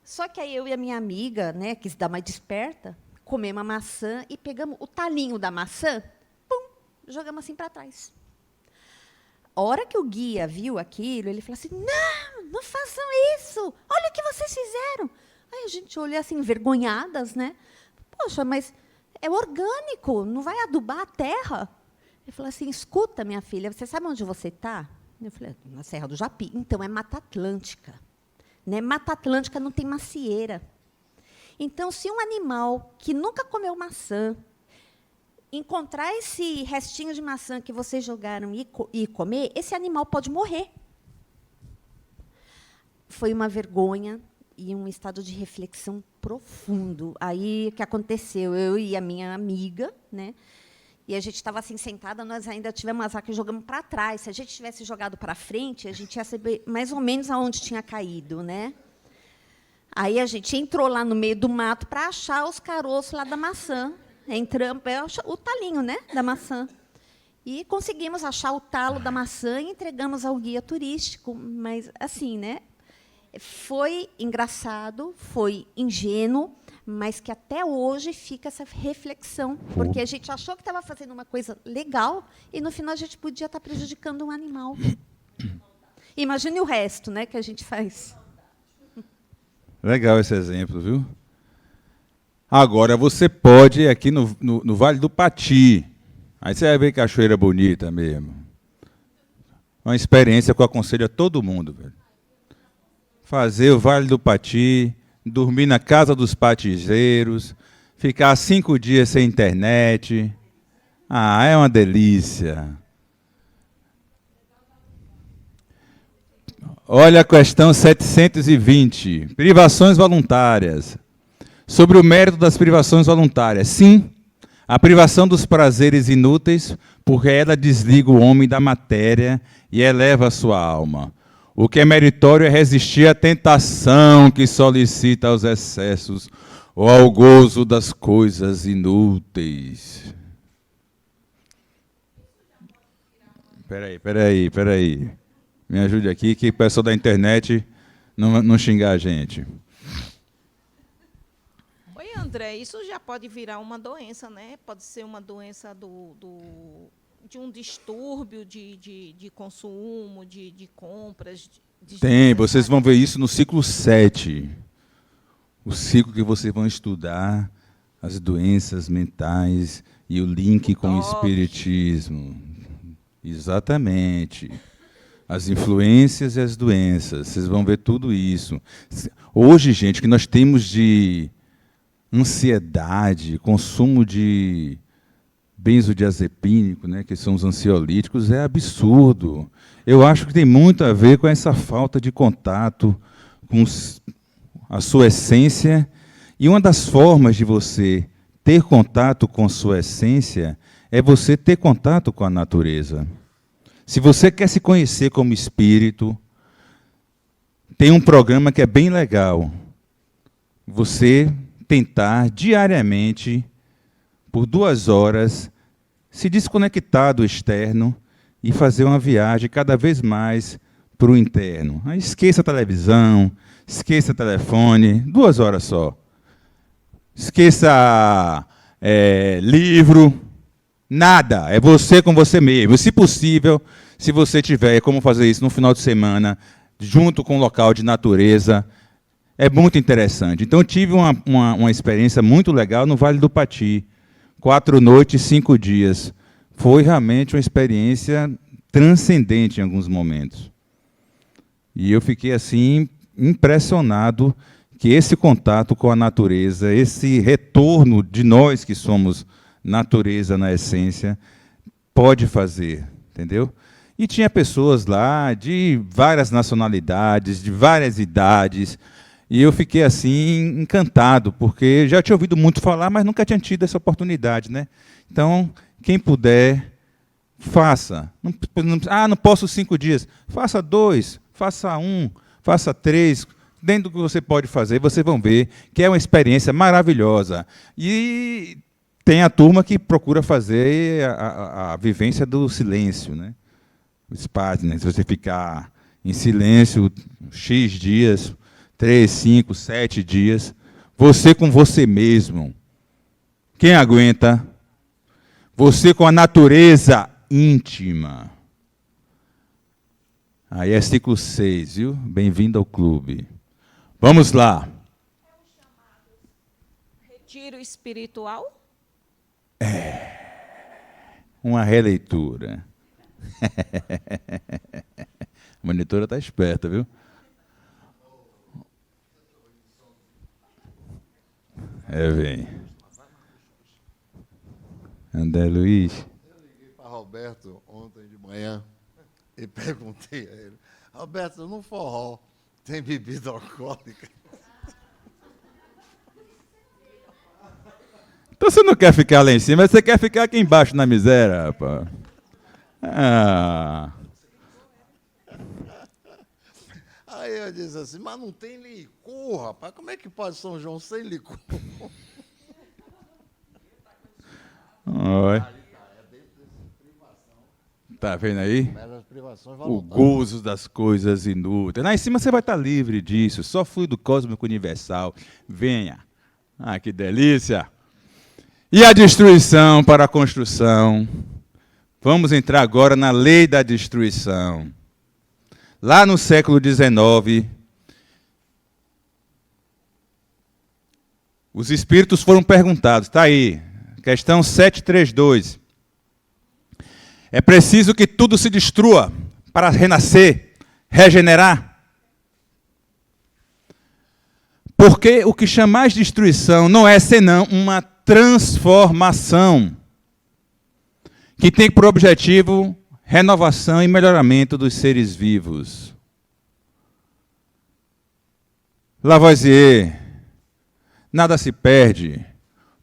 Só que aí eu e a minha amiga, né, quis dar mais desperta, comemos a maçã e pegamos o talinho da maçã, pum, jogamos assim para trás. A hora que o guia viu aquilo, ele falou assim, não façam isso, olha o que vocês fizeram. Aí a gente olhou assim, envergonhadas, né? Poxa, mas é orgânico, não vai adubar a terra? Ele falou assim, escuta, minha filha, você sabe onde você está? Eu falei, na Serra do Japi. Então, é Mata Atlântica. Né? Mata Atlântica não tem macieira. Então, se um animal que nunca comeu maçã encontrar esse restinho de maçã que vocês jogaram e comer, esse animal pode morrer. Foi uma vergonha e um estado de reflexão profundo. Aí, o que aconteceu? Eu e a minha amiga, né? E a gente estava assim sentada, nós ainda tivemos azar que jogamos para trás. Se a gente tivesse jogado para frente, a gente ia saber mais ou menos aonde tinha caído, né? Aí a gente entrou lá no meio do mato para achar os caroços lá da maçã. Entramos, o talinho, né, da maçã. E conseguimos achar o talo da maçã e entregamos ao guia turístico. Mas, assim, né, foi engraçado, foi ingênuo, mas que até hoje fica essa reflexão, porque a gente achou que estava fazendo uma coisa legal e, no final, a gente podia estar prejudicando um animal. Imagine o resto, né, que a gente faz. Legal esse exemplo, viu? Agora, você pode ir aqui no Vale do Pati. Aí você vai ver cachoeira bonita mesmo. Uma experiência que eu aconselho a todo mundo, velho. Fazer o Vale do Pati, dormir na casa dos patizeiros, ficar 5 dias sem internet. Ah, é uma delícia. Olha a questão 720. Privações voluntárias. Sobre o mérito das privações voluntárias. Sim, a privação dos prazeres inúteis, porque ela desliga o homem da matéria e eleva a sua alma. O que é meritório é resistir à tentação que solicita aos excessos ou ao gozo das coisas inúteis. Peraí. Me ajude aqui, que o pessoal da internet não xingar a gente. Oi, André, isso já pode virar uma doença, né? Pode ser uma doença de um distúrbio de consumo, de compras. Tem, vocês vão ver isso no ciclo 7. o ciclo que vocês vão estudar as doenças mentais e o link com o espiritismo. Exatamente. As influências e as doenças. Vocês vão ver tudo isso. Hoje, gente, o que nós temos de ansiedade, consumo de benzodiazepínico, né, que são os ansiolíticos, é absurdo. Eu acho que tem muito a ver com essa falta de contato com a sua essência. E uma das formas de você ter contato com sua essência é você ter contato com a natureza. Se você quer se conhecer como espírito, tem um programa que é bem legal. Você tentar diariamente, por 2 horas, se desconectar do externo e fazer uma viagem cada vez mais para o interno. Aí esqueça a televisão, esqueça o telefone, 2 horas só. Esqueça livro, nada. É você com você mesmo. Se possível, se você tiver como fazer isso no final de semana, junto com um local de natureza, é muito interessante. Então, eu tive uma experiência muito legal no Vale do Pati. 4 noites, 5 dias. Foi realmente uma experiência transcendente em alguns momentos. E eu fiquei assim impressionado que esse contato com a natureza, esse retorno de nós que somos natureza na essência, pode fazer, entendeu? E tinha pessoas lá de várias nacionalidades, de várias idades, e eu fiquei assim encantado, porque já tinha ouvido muito falar, mas nunca tinha tido essa oportunidade, né? Então, quem puder, faça. Não posso 5 dias. Faça 2, faça 1, faça 3. Dentro do que você pode fazer, vocês vão ver que é uma experiência maravilhosa. E tem a turma que procura fazer a vivência do silêncio, né? O espaço, né? Se você ficar em silêncio X dias, 3, 5, 7 dias, você com você mesmo. Quem aguenta? Você com a natureza íntima. Aí é ciclo 6, viu? Bem-vindo ao clube. Vamos lá. Retiro espiritual? Uma releitura. A monitora está esperta, viu? Vem. André Luiz. Eu liguei para Roberto ontem de manhã e perguntei a ele: Roberto, no forró tem bebida alcoólica? Então você não quer ficar lá em cima, você quer ficar aqui embaixo na miséria, rapaz. Aí eu disse assim, mas não tem licor, rapaz. Como é que pode São João sem licor? Oi. Tá vendo aí? O O gozo das coisas inúteis. Lá em cima você vai estar livre disso. Só fluido cósmico universal. Venha. Ah, que delícia. E a destruição para a construção. Vamos entrar agora na lei da destruição. Lá no século XIX, os espíritos foram perguntados. Está aí, questão 732. É preciso que tudo se destrua para renascer, regenerar. Porque o que chamais de destruição não é senão uma transformação que tem por objetivo renovação e melhoramento dos seres vivos. Lavoisier, nada se perde,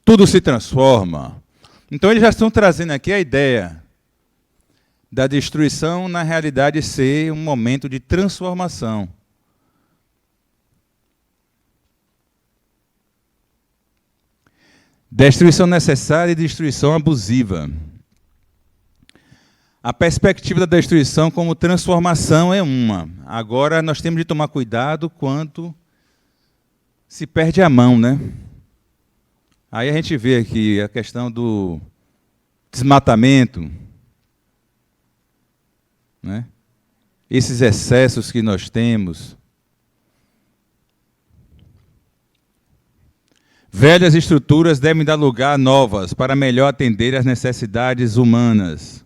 tudo se transforma. Então eles já estão trazendo aqui a ideia da destruição, na realidade, ser um momento de transformação. Destruição necessária e destruição abusiva. A perspectiva da destruição como transformação é uma. Agora, nós temos de tomar cuidado quanto se perde a mão, né? Aí a gente vê aqui a questão do desmatamento, né? Esses excessos que nós temos. Velhas estruturas devem dar lugar a novas para melhor atender às necessidades humanas.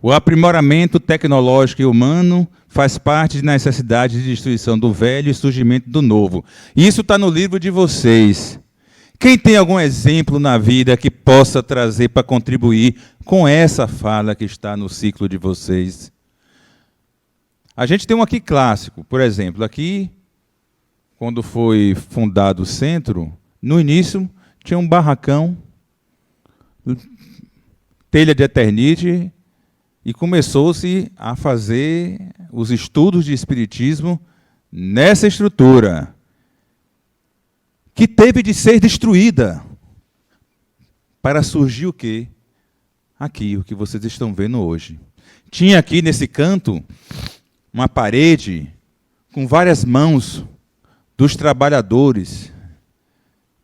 O aprimoramento tecnológico e humano faz parte da necessidade de destruição do velho e surgimento do novo. Isso está no livro de vocês. Quem tem algum exemplo na vida que possa trazer para contribuir com essa fala que está no ciclo de vocês? A gente tem um aqui clássico, por exemplo, aqui, quando foi fundado o centro, no início tinha um barracão, telha de eternite, e começou-se a fazer os estudos de espiritismo nessa estrutura, que teve de ser destruída para surgir o quê? Aqui, o que vocês estão vendo hoje. Tinha aqui nesse canto uma parede com várias mãos dos trabalhadores.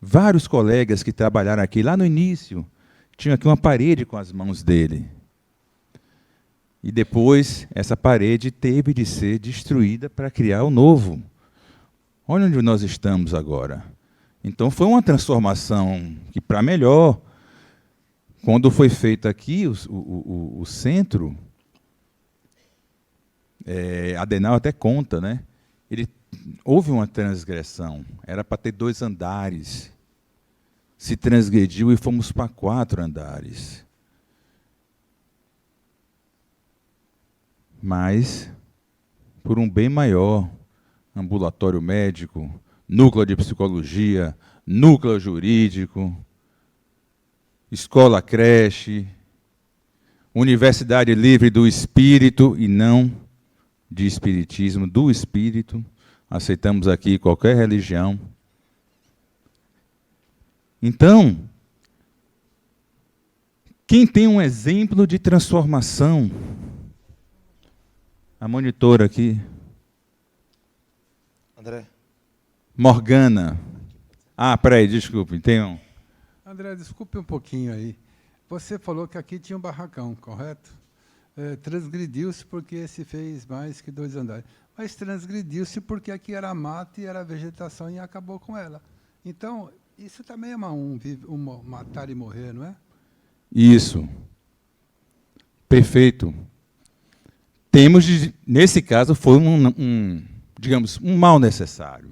Vários colegas que trabalharam aqui lá no início, tinha aqui uma parede com as mãos dele. E depois, essa parede teve de ser destruída para criar o novo. Olha onde nós estamos agora. Então, foi uma transformação que, para melhor, quando foi feito aqui o centro, Adenauer até conta, né? Houve uma transgressão, era para ter 2 andares. Se transgrediu e fomos para 4 andares. Mas, por um bem maior, ambulatório médico, núcleo de psicologia, núcleo jurídico, escola creche, Universidade Livre do Espírito, e não de espiritismo, do espírito. Aceitamos aqui qualquer religião. Então, quem tem um exemplo de transformação? A monitora aqui. André. Morgana. Peraí, desculpe, tem um. André, desculpe um pouquinho aí. Você falou que aqui tinha um barracão, correto? Transgrediu-se porque se fez mais que 2 andares. Mas transgrediu-se porque aqui era mato e era vegetação e acabou com ela. Então, isso também é matar e morrer, não é? Isso. Perfeito. Temos, nesse caso, foi digamos, um mal necessário.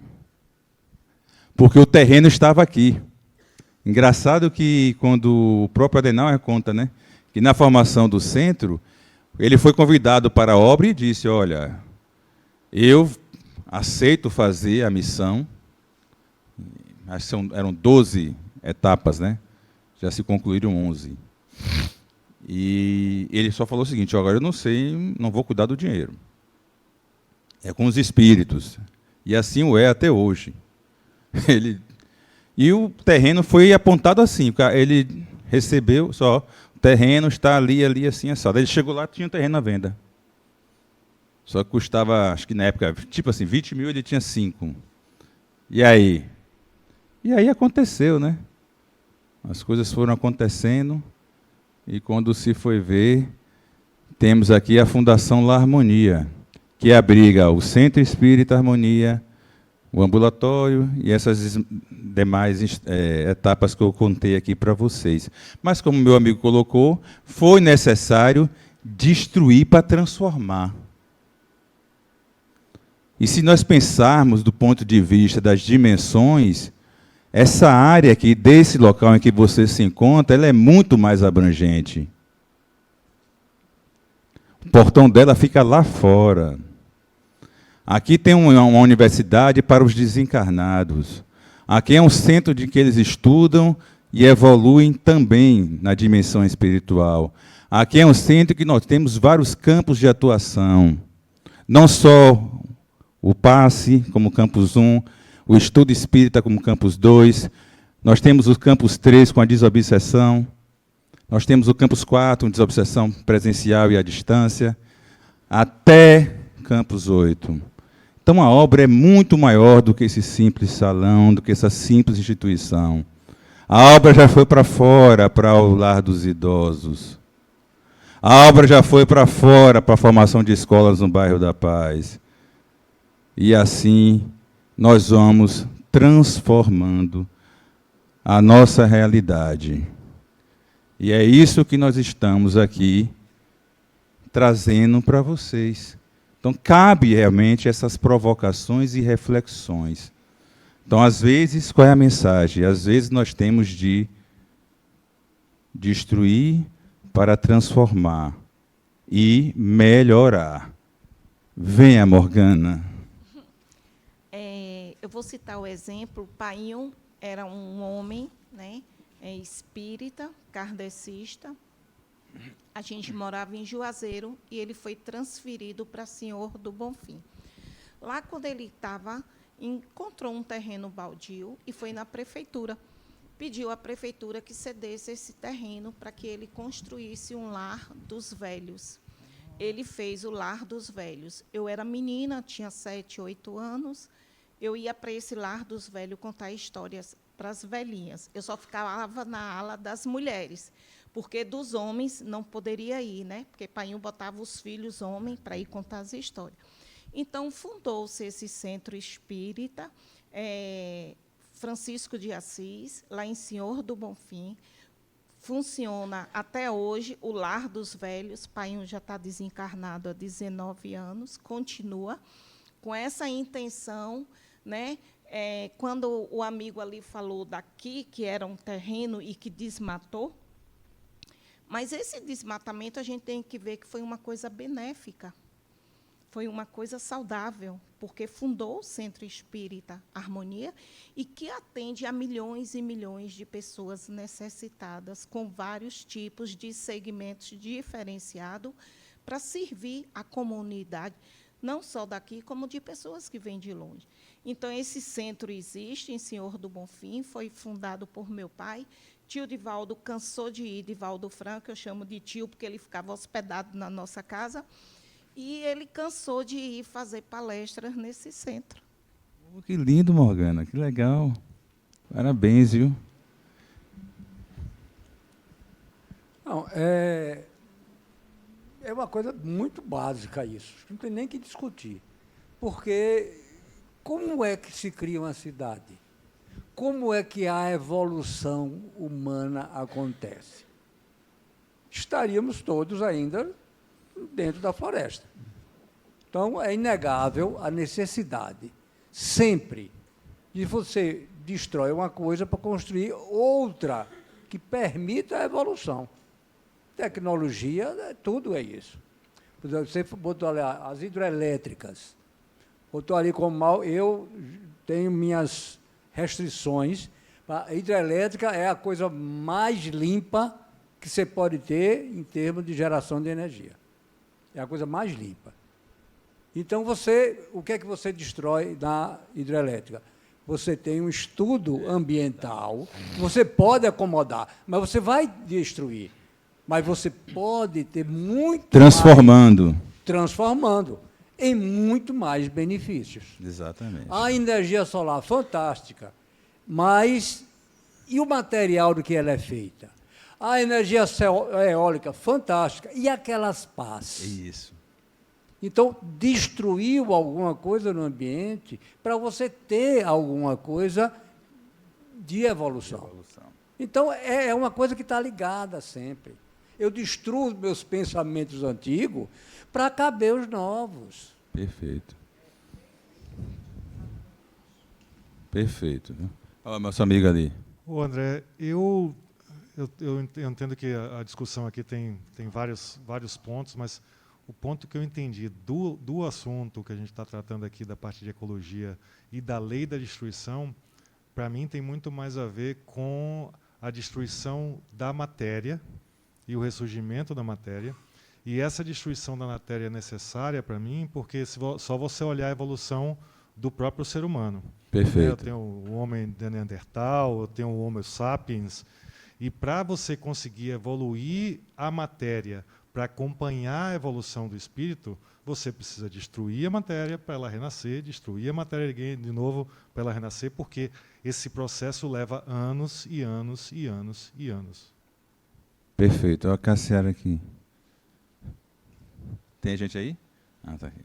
Porque o terreno estava aqui. Engraçado que, quando o próprio Adenauer conta, né, que na formação do centro, ele foi convidado para a obra e disse, olha, eu aceito fazer a missão, eram 12 etapas, né? Já se concluíram 11. E ele só falou o seguinte, agora eu não sei, não vou cuidar do dinheiro. É com os espíritos. E assim o é até hoje. E o terreno foi apontado assim, ele recebeu só, o terreno está ali, assim, assado. Ele chegou lá, tinha um terreno à venda. Só que custava, acho que na época, tipo assim, 20 mil, ele tinha 5. E aí? E aí aconteceu, né? As coisas foram acontecendo, e quando se foi ver, temos aqui a Fundação La Harmonia, que abriga o Centro Espírita Harmonia, o ambulatório e essas demais etapas que eu contei aqui para vocês. Mas, como meu amigo colocou, foi necessário destruir para transformar. E se nós pensarmos do ponto de vista das dimensões, essa área aqui, desse local em que você se encontra, ela é muito mais abrangente. O portão dela fica lá fora. Aqui tem uma universidade para os desencarnados. Aqui é um centro de que eles estudam e evoluem também na dimensão espiritual. Aqui é um centro que nós temos vários campos de atuação. Não só o passe, como campus 1, o estudo espírita como campus 2, nós temos o campus 3 com a desobsessão, nós temos o campus 4, com desobsessão presencial e à distância, até campus 8. Então, a obra é muito maior do que esse simples salão, do que essa simples instituição. A obra já foi para fora, para o lar dos idosos. A obra já foi para fora, para a formação de escolas no bairro da Paz. E assim, nós vamos transformando a nossa realidade. E é isso que nós estamos aqui trazendo para vocês. Então, cabe realmente essas provocações e reflexões. Então, às vezes, qual é a mensagem? Às vezes nós temos de destruir para transformar e melhorar. Venha, Morgana. Eu vou citar o exemplo. O Painho era um homem, né, espírita, kardecista. A gente morava em Juazeiro e ele foi transferido para Senhor do Bonfim. Lá, quando ele estava, encontrou um terreno baldio e foi na prefeitura. Pediu à prefeitura que cedesse esse terreno para que ele construísse um lar dos velhos. Ele fez o lar dos velhos. Eu era menina, tinha 7, 8 anos. Eu ia para esse lar dos velhos contar histórias para as velhinhas. Eu só ficava na ala das mulheres, porque dos homens não poderia ir, né? Porque Painho botava os filhos homens para ir contar as histórias. Então, fundou-se esse centro espírita, Francisco de Assis, lá em Senhor do Bonfim. Funciona até hoje o Lar dos Velhos. Painho já está desencarnado há 19 anos, continua com essa intenção, né? Quando o amigo ali falou daqui, que era um terreno e que desmatou, mas esse desmatamento a gente tem que ver que foi uma coisa benéfica, foi uma coisa saudável, porque fundou o Centro Espírita Harmonia e que atende a milhões e milhões de pessoas necessitadas, com vários tipos de segmentos diferenciados, para servir a comunidade, não só daqui, como de pessoas que vêm de longe. Então, esse centro existe em Senhor do Bonfim, foi fundado por meu pai. Tio Divaldo cansou de ir, Divaldo Franco, eu chamo de tio, porque ele ficava hospedado na nossa casa, e ele cansou de ir fazer palestras nesse centro. Oh, que lindo, Morgana, que legal. Parabéns, viu? Não, é uma coisa muito básica isso, não tem nem que discutir. Porque como é que se cria uma cidade? Como é que a evolução humana acontece? Estaríamos todos ainda dentro da floresta. Então, é inegável a necessidade, sempre, de você destrói uma coisa para construir outra que permita a evolução. Tecnologia, tudo é isso. Por exemplo, você botou ali as hidrelétricas, botou ali como mal, eu tenho minhas restrições. A hidrelétrica é a coisa mais limpa que você pode ter em termos de geração de energia. É a coisa mais limpa. Então, o que é que você destrói na hidrelétrica? Você tem um estudo ambiental que você pode acomodar, mas você vai destruir. Mas você pode ter muito transformando em muito mais benefícios. Exatamente. A energia solar, fantástica, mas e o material do que ela é feita? A energia eólica, fantástica, e aquelas pás? Isso. Então, destruiu alguma coisa no ambiente para você ter alguma coisa de evolução. Então, é uma coisa que está ligada sempre. Eu destruo meus pensamentos antigos para caber os novos. Perfeito. Perfeito. Olha, nosso amigo ali. Ô, André, eu entendo que a discussão aqui tem vários pontos, mas o ponto que eu entendi do assunto que a gente está tratando aqui, da parte de ecologia e da lei da destruição, para mim tem muito mais a ver com a destruição da matéria e o ressurgimento da matéria. E essa destruição da matéria é necessária para mim, porque só você olhar a evolução do próprio ser humano. Perfeito. Eu tenho o homem de Neandertal, eu tenho o Homo sapiens, e para você conseguir evoluir a matéria, para acompanhar a evolução do espírito, você precisa destruir a matéria para ela renascer, destruir a matéria de novo para ela renascer, porque esse processo leva anos e anos e anos e anos. Perfeito. Olha a Cassiara aqui. Tem gente aí? Ah, está aqui.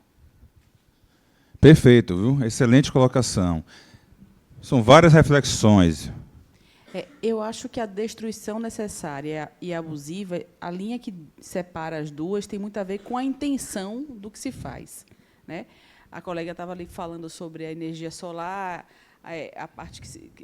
Perfeito, viu? Excelente colocação. São várias reflexões. Eu acho que a destruição necessária e abusiva, a linha que separa as duas tem muito a ver com a intenção do que se faz, né? A colega estava ali falando sobre a energia solar, a parte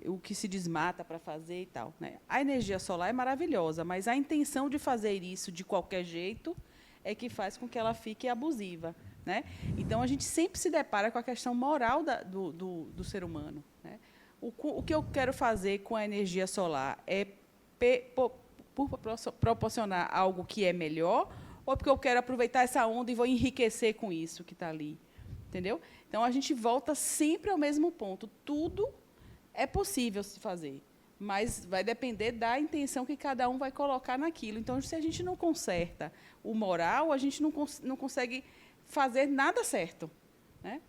o que se desmata para fazer e tal, né? A energia solar é maravilhosa, mas a intenção de fazer isso de qualquer jeito é que faz com que ela fique abusiva, né? Então, a gente sempre se depara com a questão moral do ser humano, né? O que eu quero fazer com a energia solar é proporcionar algo que é melhor, ou porque eu quero aproveitar essa onda e vou enriquecer com isso que está ali, entendeu? Então, a gente volta sempre ao mesmo ponto. Tudo é possível se fazer, mas vai depender da intenção que cada um vai colocar naquilo. Então, se a gente não conserta o moral, a gente não consegue fazer nada certo, né?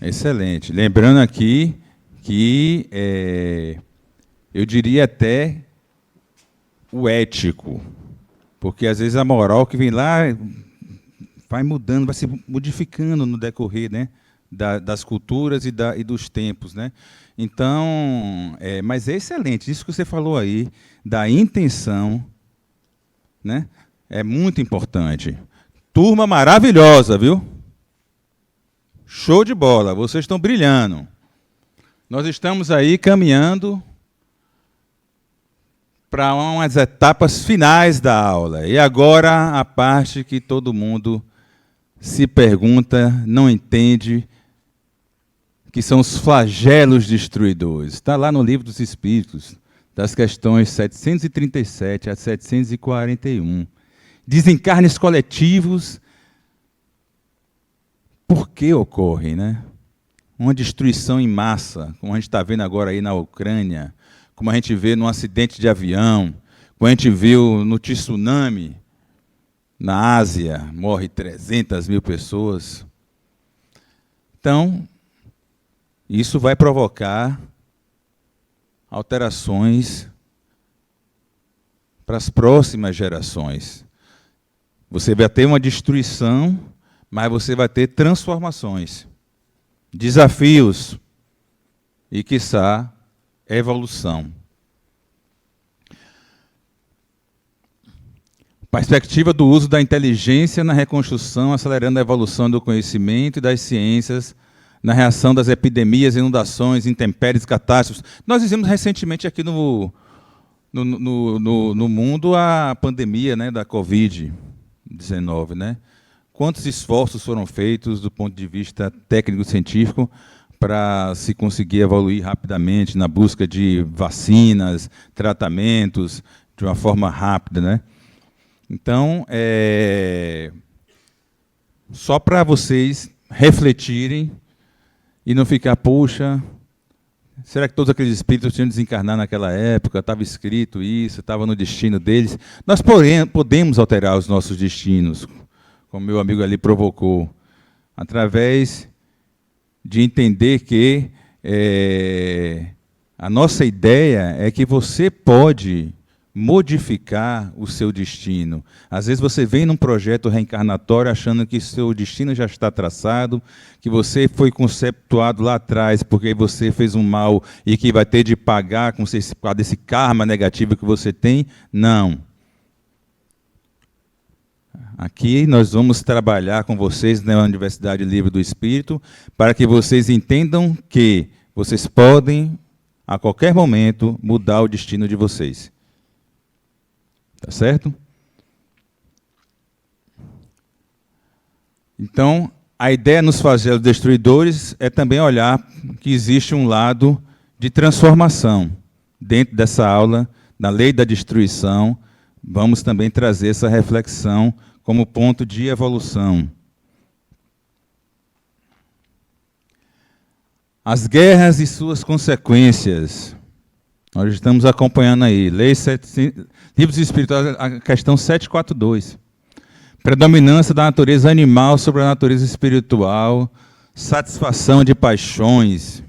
Excelente. Lembrando aqui que eu diria até o ético, porque às vezes a moral que vem lá vai mudando, vai se modificando no decorrer, né, das culturas e dos tempos, né? Então, mas é excelente isso que você falou aí da intenção, né? É muito importante. Turma maravilhosa, viu? Show de bola, vocês estão brilhando. Nós estamos aí caminhando para umas etapas finais da aula. E agora a parte que todo mundo se pergunta, não entende, que são os flagelos destruidores. Está lá no Livro dos Espíritos, das questões 737 a 741. Desencarnes coletivos, por que ocorrem, né? Uma destruição em massa, como a gente está vendo agora aí na Ucrânia, como a gente vê num acidente de avião, como a gente viu no tsunami na Ásia, morre 300 mil pessoas. Então, isso vai provocar alterações para as próximas gerações. Você vai ter uma destruição, mas você vai ter transformações, desafios e, quiçá, evolução. Perspectiva do uso da inteligência na reconstrução, acelerando a evolução do conhecimento e das ciências, na reação das epidemias, inundações, intempéries, catástrofes. Nós vimos recentemente aqui no mundo a pandemia, né, da Covid-19, né? Quantos esforços foram feitos do ponto de vista técnico-científico para se conseguir evoluir rapidamente na busca de vacinas, tratamentos, de uma forma rápida, né? Então, só para vocês refletirem e não ficar, puxa, será que todos aqueles espíritos tinham de desencarnar naquela época? Estava escrito isso, estava no destino deles. Nós podemos alterar os nossos destinos, como meu amigo ali provocou, através de entender que a nossa ideia é que você pode modificar o seu destino. Às vezes você vem num projeto reencarnatório achando que seu destino já está traçado, que você foi conceptuado lá atrás porque você fez um mal e que vai ter de pagar com esse karma negativo que você tem. Não. Aqui nós vamos trabalhar com vocês na Universidade Livre do Espírito para que vocês entendam que vocês podem, a qualquer momento, mudar o destino de vocês. Tá certo? Então, a ideia nos flagelos destruidores é também olhar que existe um lado de transformação. Dentro dessa aula, na lei da destruição, vamos também trazer essa reflexão como ponto de evolução. As guerras e suas consequências. Nós estamos acompanhando aí, Livros Espirituais, a questão 742. Predominância da natureza animal sobre a natureza espiritual, satisfação de paixões.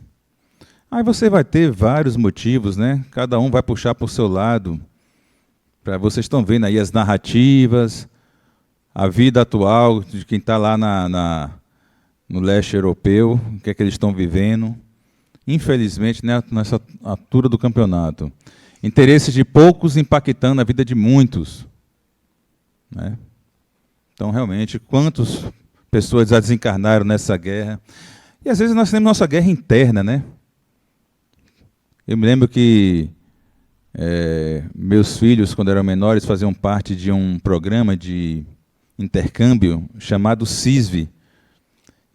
Aí você vai ter vários motivos, né? Cada um vai puxar para o seu lado. Vocês estão vendo aí as narrativas, a vida atual de quem está lá no leste europeu, o que é que eles estão vivendo. infelizmente, nessa altura do campeonato. Interesses de poucos impactando a vida de muitos. Né? Então, realmente, quantas pessoas já desencarnaram nessa guerra? E, às vezes, nós temos nossa guerra interna, né? Eu me lembro que meus filhos, quando eram menores, faziam parte de um programa de intercâmbio chamado CISV.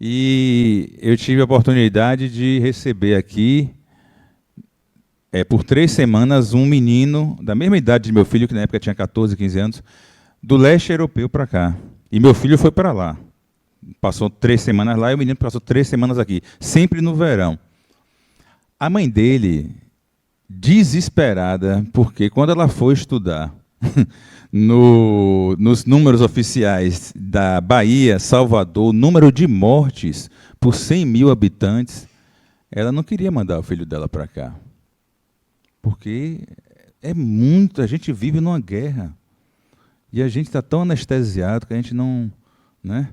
E eu tive a oportunidade de receber aqui, por 3 semanas, um menino da mesma idade de meu filho, que na época tinha 14, 15 anos, do leste europeu para cá. E meu filho foi para lá. Passou 3 semanas lá e o menino passou 3 semanas aqui, sempre no verão. A mãe dele, desesperada, porque quando ela foi estudar nos números oficiais da Bahia, Salvador, o número de mortes por 100 mil habitantes, ela não queria mandar o filho dela para cá. Porque a gente vive numa guerra. E a gente está tão anestesiado que a gente não... Né?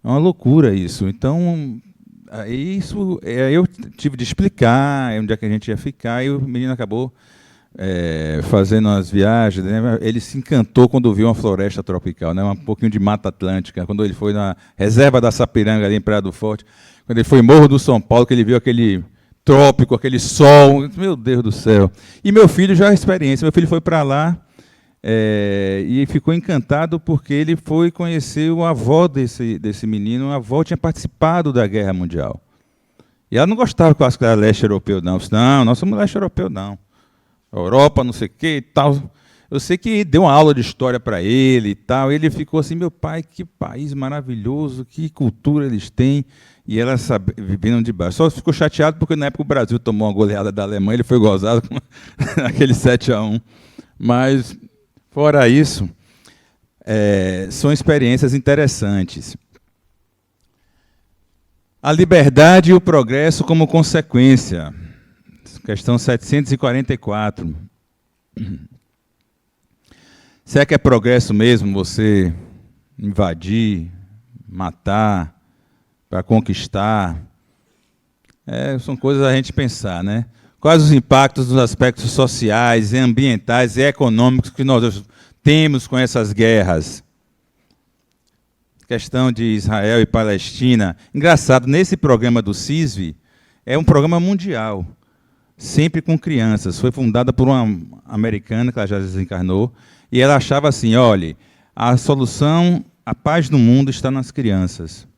É uma loucura isso. Então, eu tive de explicar onde é que a gente ia ficar, e o menino acabou fazendo umas viagens. Né? Ele se encantou quando viu uma floresta tropical, né? Um pouquinho de Mata Atlântica, quando ele foi na reserva da Sapiranga, ali em Praia do Forte, quando ele foi em Morro do São Paulo, que ele viu aquele trópico, aquele sol, meu Deus do céu. E meu filho já é experiência, meu filho foi para lá e ficou encantado porque ele foi conhecer o avô desse menino. A avó tinha participado da Guerra Mundial. E ela não gostava que eu acho que era leste europeu, não. Eu disse, não, nós somos leste europeu, não. Europa, não sei o quê e tal. Eu sei que deu uma aula de história para ele e tal. E ele ficou assim, meu pai, que país maravilhoso, que cultura eles têm. E elas vindo de baixo. Só ficou chateado porque na época o Brasil tomou uma goleada da Alemanha, ele foi gozado com aquele 7-1. Mas, fora isso, são experiências interessantes. A liberdade e o progresso como consequência. Questão 744. Será que é progresso mesmo você invadir, matar, para conquistar? São coisas a gente pensar, né? Quais os impactos dos aspectos sociais, ambientais e econômicos que nós temos com essas guerras? Questão de Israel e Palestina. Engraçado, nesse programa do CISV, é um programa mundial, sempre com crianças. Foi fundada por uma americana, que ela já desencarnou, e ela achava assim, olha, a solução, a paz no mundo está nas crianças.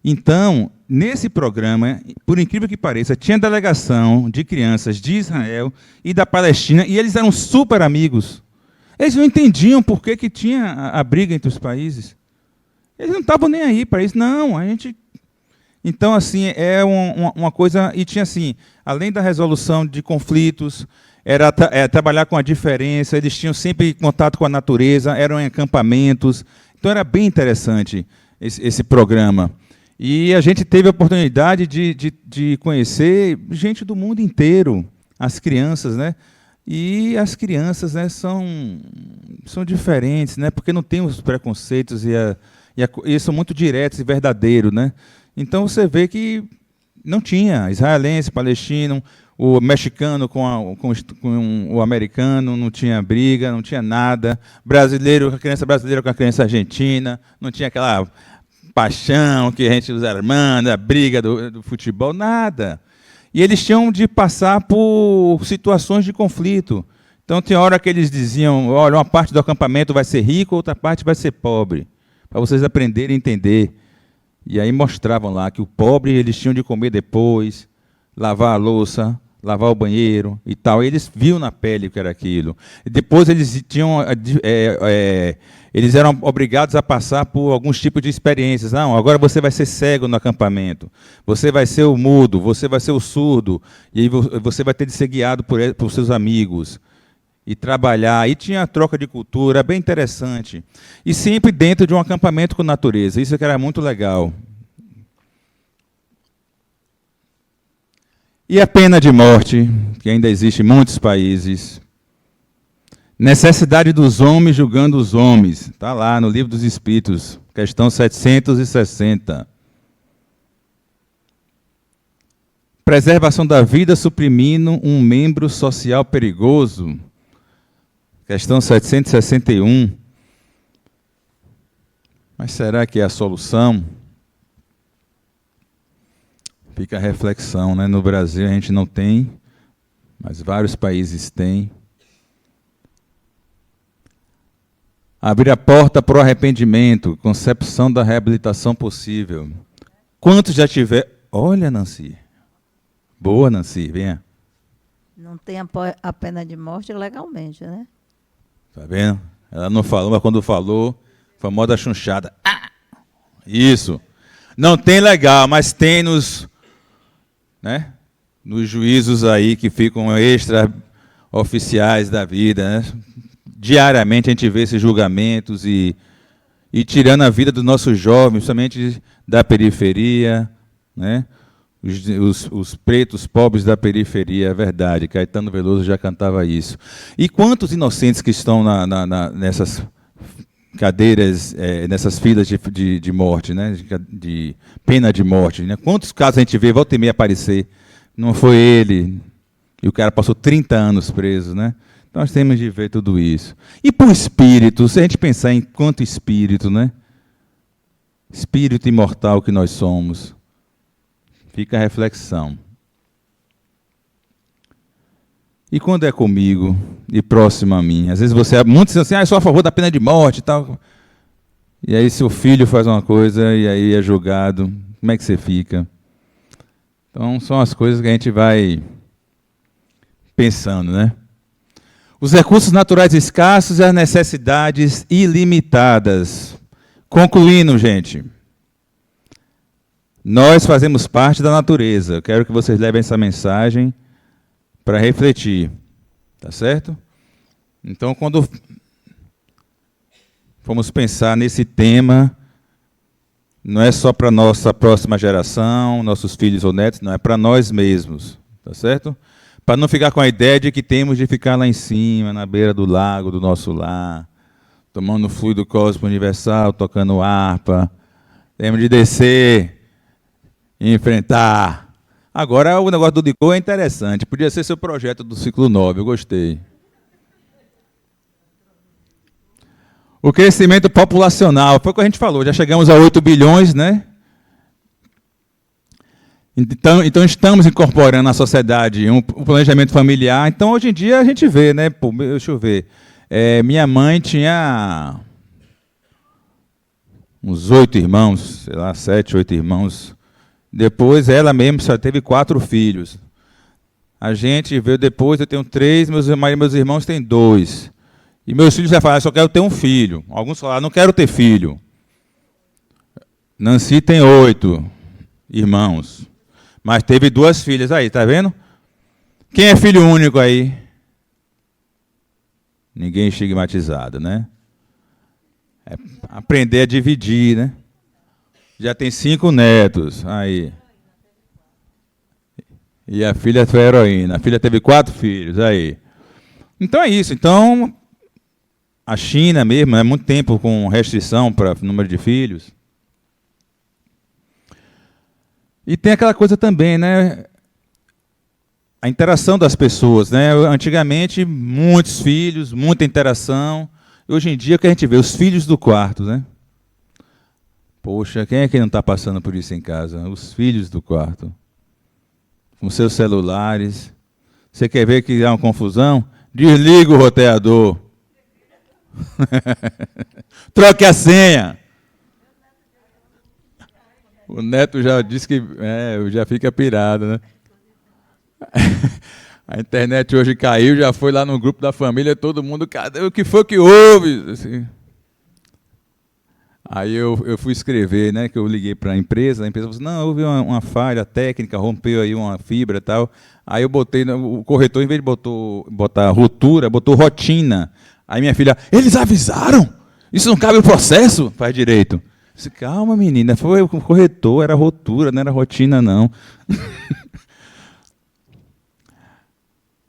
Então, nesse programa, por incrível que pareça, tinha delegação de crianças de Israel e da Palestina, e eles eram super amigos. Eles não entendiam por que tinha a briga entre os países. Eles não estavam nem aí para isso. Não, a gente... Então, assim, é uma coisa... E tinha, assim, além da resolução de conflitos, era trabalhar com a diferença, eles tinham sempre contato com a natureza, eram em acampamentos. Então, era bem interessante esse programa. E a gente teve a oportunidade de conhecer gente do mundo inteiro, as crianças, né? E as crianças, né, são diferentes, né? Porque não tem os preconceitos e são muito diretos e verdadeiros, né? Então você vê que não tinha israelense, palestino, o mexicano com o americano, não tinha briga, não tinha nada. Brasileiro, a criança brasileira com a criança argentina, não tinha aquela paixão que a gente usa armando, a briga do futebol, nada. E eles tinham de passar por situações de conflito. Então, tinha hora que eles diziam, olha, uma parte do acampamento vai ser rico, outra parte vai ser pobre, para vocês aprenderem a entender. E aí mostravam lá que o pobre eles tinham de comer depois, lavar a louça, lavar o banheiro e tal. E eles viam na pele o que era aquilo. E depois eles tinham... eles eram obrigados a passar por alguns tipos de experiências. Não, agora você vai ser cego no acampamento, você vai ser o mudo, você vai ser o surdo, e aí você vai ter de ser guiado por seus amigos e trabalhar. E tinha a troca de cultura, bem interessante. E sempre dentro de um acampamento com natureza. Isso que era muito legal. E a pena de morte, que ainda existe em muitos países. Necessidade dos homens julgando os homens. Está lá no Livro dos Espíritos, questão 760. Preservação da vida suprimindo um membro social perigoso. Questão 761. Mas será que é a solução? Fica a reflexão, né? No Brasil a gente não tem, mas vários países têm. Abrir a porta para o arrependimento, concepção da reabilitação possível. Quantos já tiver? Olha, Nancy. Boa, Nancy, venha. Não tem a pena de morte legalmente, né? Tá vendo? Ela não falou, mas quando falou, famosa chunchada. Ah! Isso. Não tem legal, mas tem nos juízos aí que ficam extra-oficiais da vida, né? Diariamente a gente vê esses julgamentos e tirando a vida dos nossos jovens, principalmente da periferia, né? Os pretos pobres da periferia, é verdade, Caetano Veloso já cantava isso. E quantos inocentes que estão nessas cadeiras, nessas filas de morte, né? De pena de morte, né? Quantos casos a gente vê, volta e meia aparecer, não foi ele, e o cara passou 30 anos preso, né? Então nós temos de ver tudo isso. E para o espírito, se a gente pensar em quanto espírito, né? Espírito imortal que nós somos, fica a reflexão. E quando é comigo e próximo a mim? Às vezes muitos dizem assim, eu sou a favor da pena de morte e tal. E aí seu filho faz uma coisa e aí é julgado. Como é que você fica? Então são as coisas que a gente vai pensando, né? Os recursos naturais escassos e as necessidades ilimitadas. Concluindo, gente, nós fazemos parte da natureza. Eu quero que vocês levem essa mensagem para refletir, tá certo? Então, quando formos pensar nesse tema, não é só para a nossa próxima geração, nossos filhos ou netos, não, é para nós mesmos, tá certo? Para não ficar com a ideia de que temos de ficar lá em cima, na beira do lago do nosso lar, tomando fluido cósmico universal, tocando harpa, temos de descer e enfrentar. Agora, o negócio do Dicô é interessante. Podia ser seu projeto do ciclo 9, eu gostei. O crescimento populacional, foi o que a gente falou, já chegamos a 8 bilhões, né? Então estamos incorporando na sociedade um planejamento familiar. Então, hoje em dia, a gente vê, né? Pô, deixa eu ver. Minha mãe tinha uns 8 irmãos, sei lá, 7, 8 irmãos. Depois, ela mesma só teve 4 filhos. A gente veio depois, eu tenho 3, meus irmãos têm 2. E meus filhos já falaram, só quero ter um filho. Alguns falaram, não quero ter filho. Nancy tem 8 irmãos. Mas teve 2 filhas aí, tá vendo? Quem é filho único aí? Ninguém estigmatizado, né? É aprender a dividir, né? Já tem 5 netos, aí. E a filha foi heroína. A filha teve 4 filhos, aí. Então é isso. Então, a China mesmo, é muito tempo com restrição para o número de filhos. E tem aquela coisa também, né? A interação das pessoas, né? Antigamente, muitos filhos, muita interação. Hoje em dia, o que a gente vê? Os filhos do quarto, né? Poxa, quem é que não está passando por isso em casa? Os filhos do quarto. Com seus celulares. Você quer ver que há uma confusão? Desliga o roteador. Troque a senha. O neto já disse que já fica pirado, né? A internet hoje caiu, já foi lá no grupo da família, todo mundo, cadê? O que foi que houve? Assim. Aí eu fui escrever, né? Que eu liguei para a empresa falou assim, não, houve uma falha técnica, rompeu aí uma fibra e tal. Aí eu botei, o corretor, em vez de botar ruptura, botou rotina. Aí minha filha, eles avisaram? Isso não cabe no processo? Faz direito. Disse, calma, menina, foi o corretor, era rotura, não era rotina, não.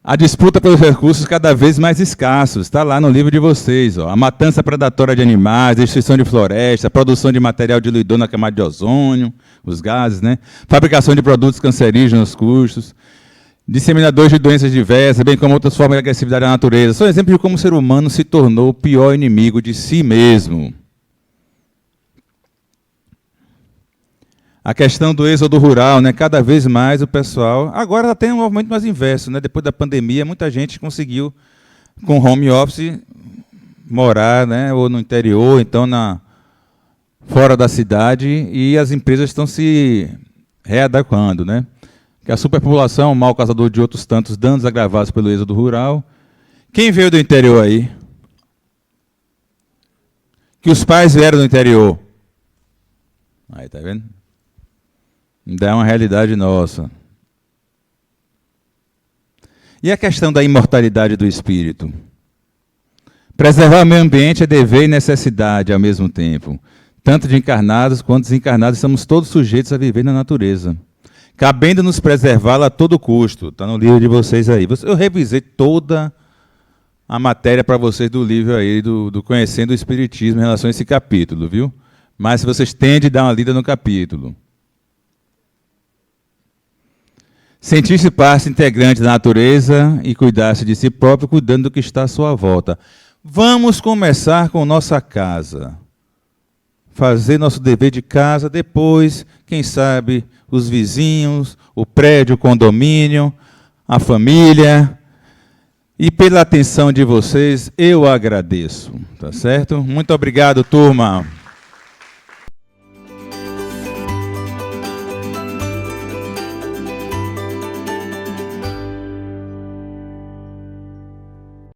A disputa pelos recursos cada vez mais escassos, está lá no livro de vocês. Ó. A matança predatória de animais, destruição de floresta, produção de material diluidor na camada de ozônio, os gases, né? Fabricação de produtos cancerígenos, custos, disseminadores de doenças diversas, bem como outras formas de agressividade à natureza. São exemplos de como o ser humano se tornou o pior inimigo de si mesmo. A questão do êxodo rural, né? Cada vez mais o pessoal... Agora tem um movimento mais inverso, né? Depois da pandemia, muita gente conseguiu, com home office, morar, né? Ou no interior, então fora da cidade, e as empresas estão se readequando, né? Que a superpopulação é um mal causador de outros tantos danos agravados pelo êxodo rural. Quem veio do interior aí? Que os pais vieram do interior. Aí, tá vendo? Ainda é uma realidade nossa. E a questão da imortalidade do espírito? Preservar o meio ambiente é dever e necessidade ao mesmo tempo. Tanto de encarnados quanto desencarnados, estamos todos sujeitos a viver na natureza. Cabendo-nos preservá-la a todo custo. Está no livro de vocês aí. Eu revisei toda a matéria para vocês do livro aí, do Conhecendo o Espiritismo em relação a esse capítulo, viu? Mas vocês têm de dar uma lida no capítulo. Sentir-se parte integrante da natureza e cuidar-se de si próprio, cuidando do que está à sua volta. Vamos começar com nossa casa. Fazer nosso dever de casa, depois, quem sabe, os vizinhos, o prédio, o condomínio, a família. E pela atenção de vocês, eu agradeço. Tá certo? Muito obrigado, turma.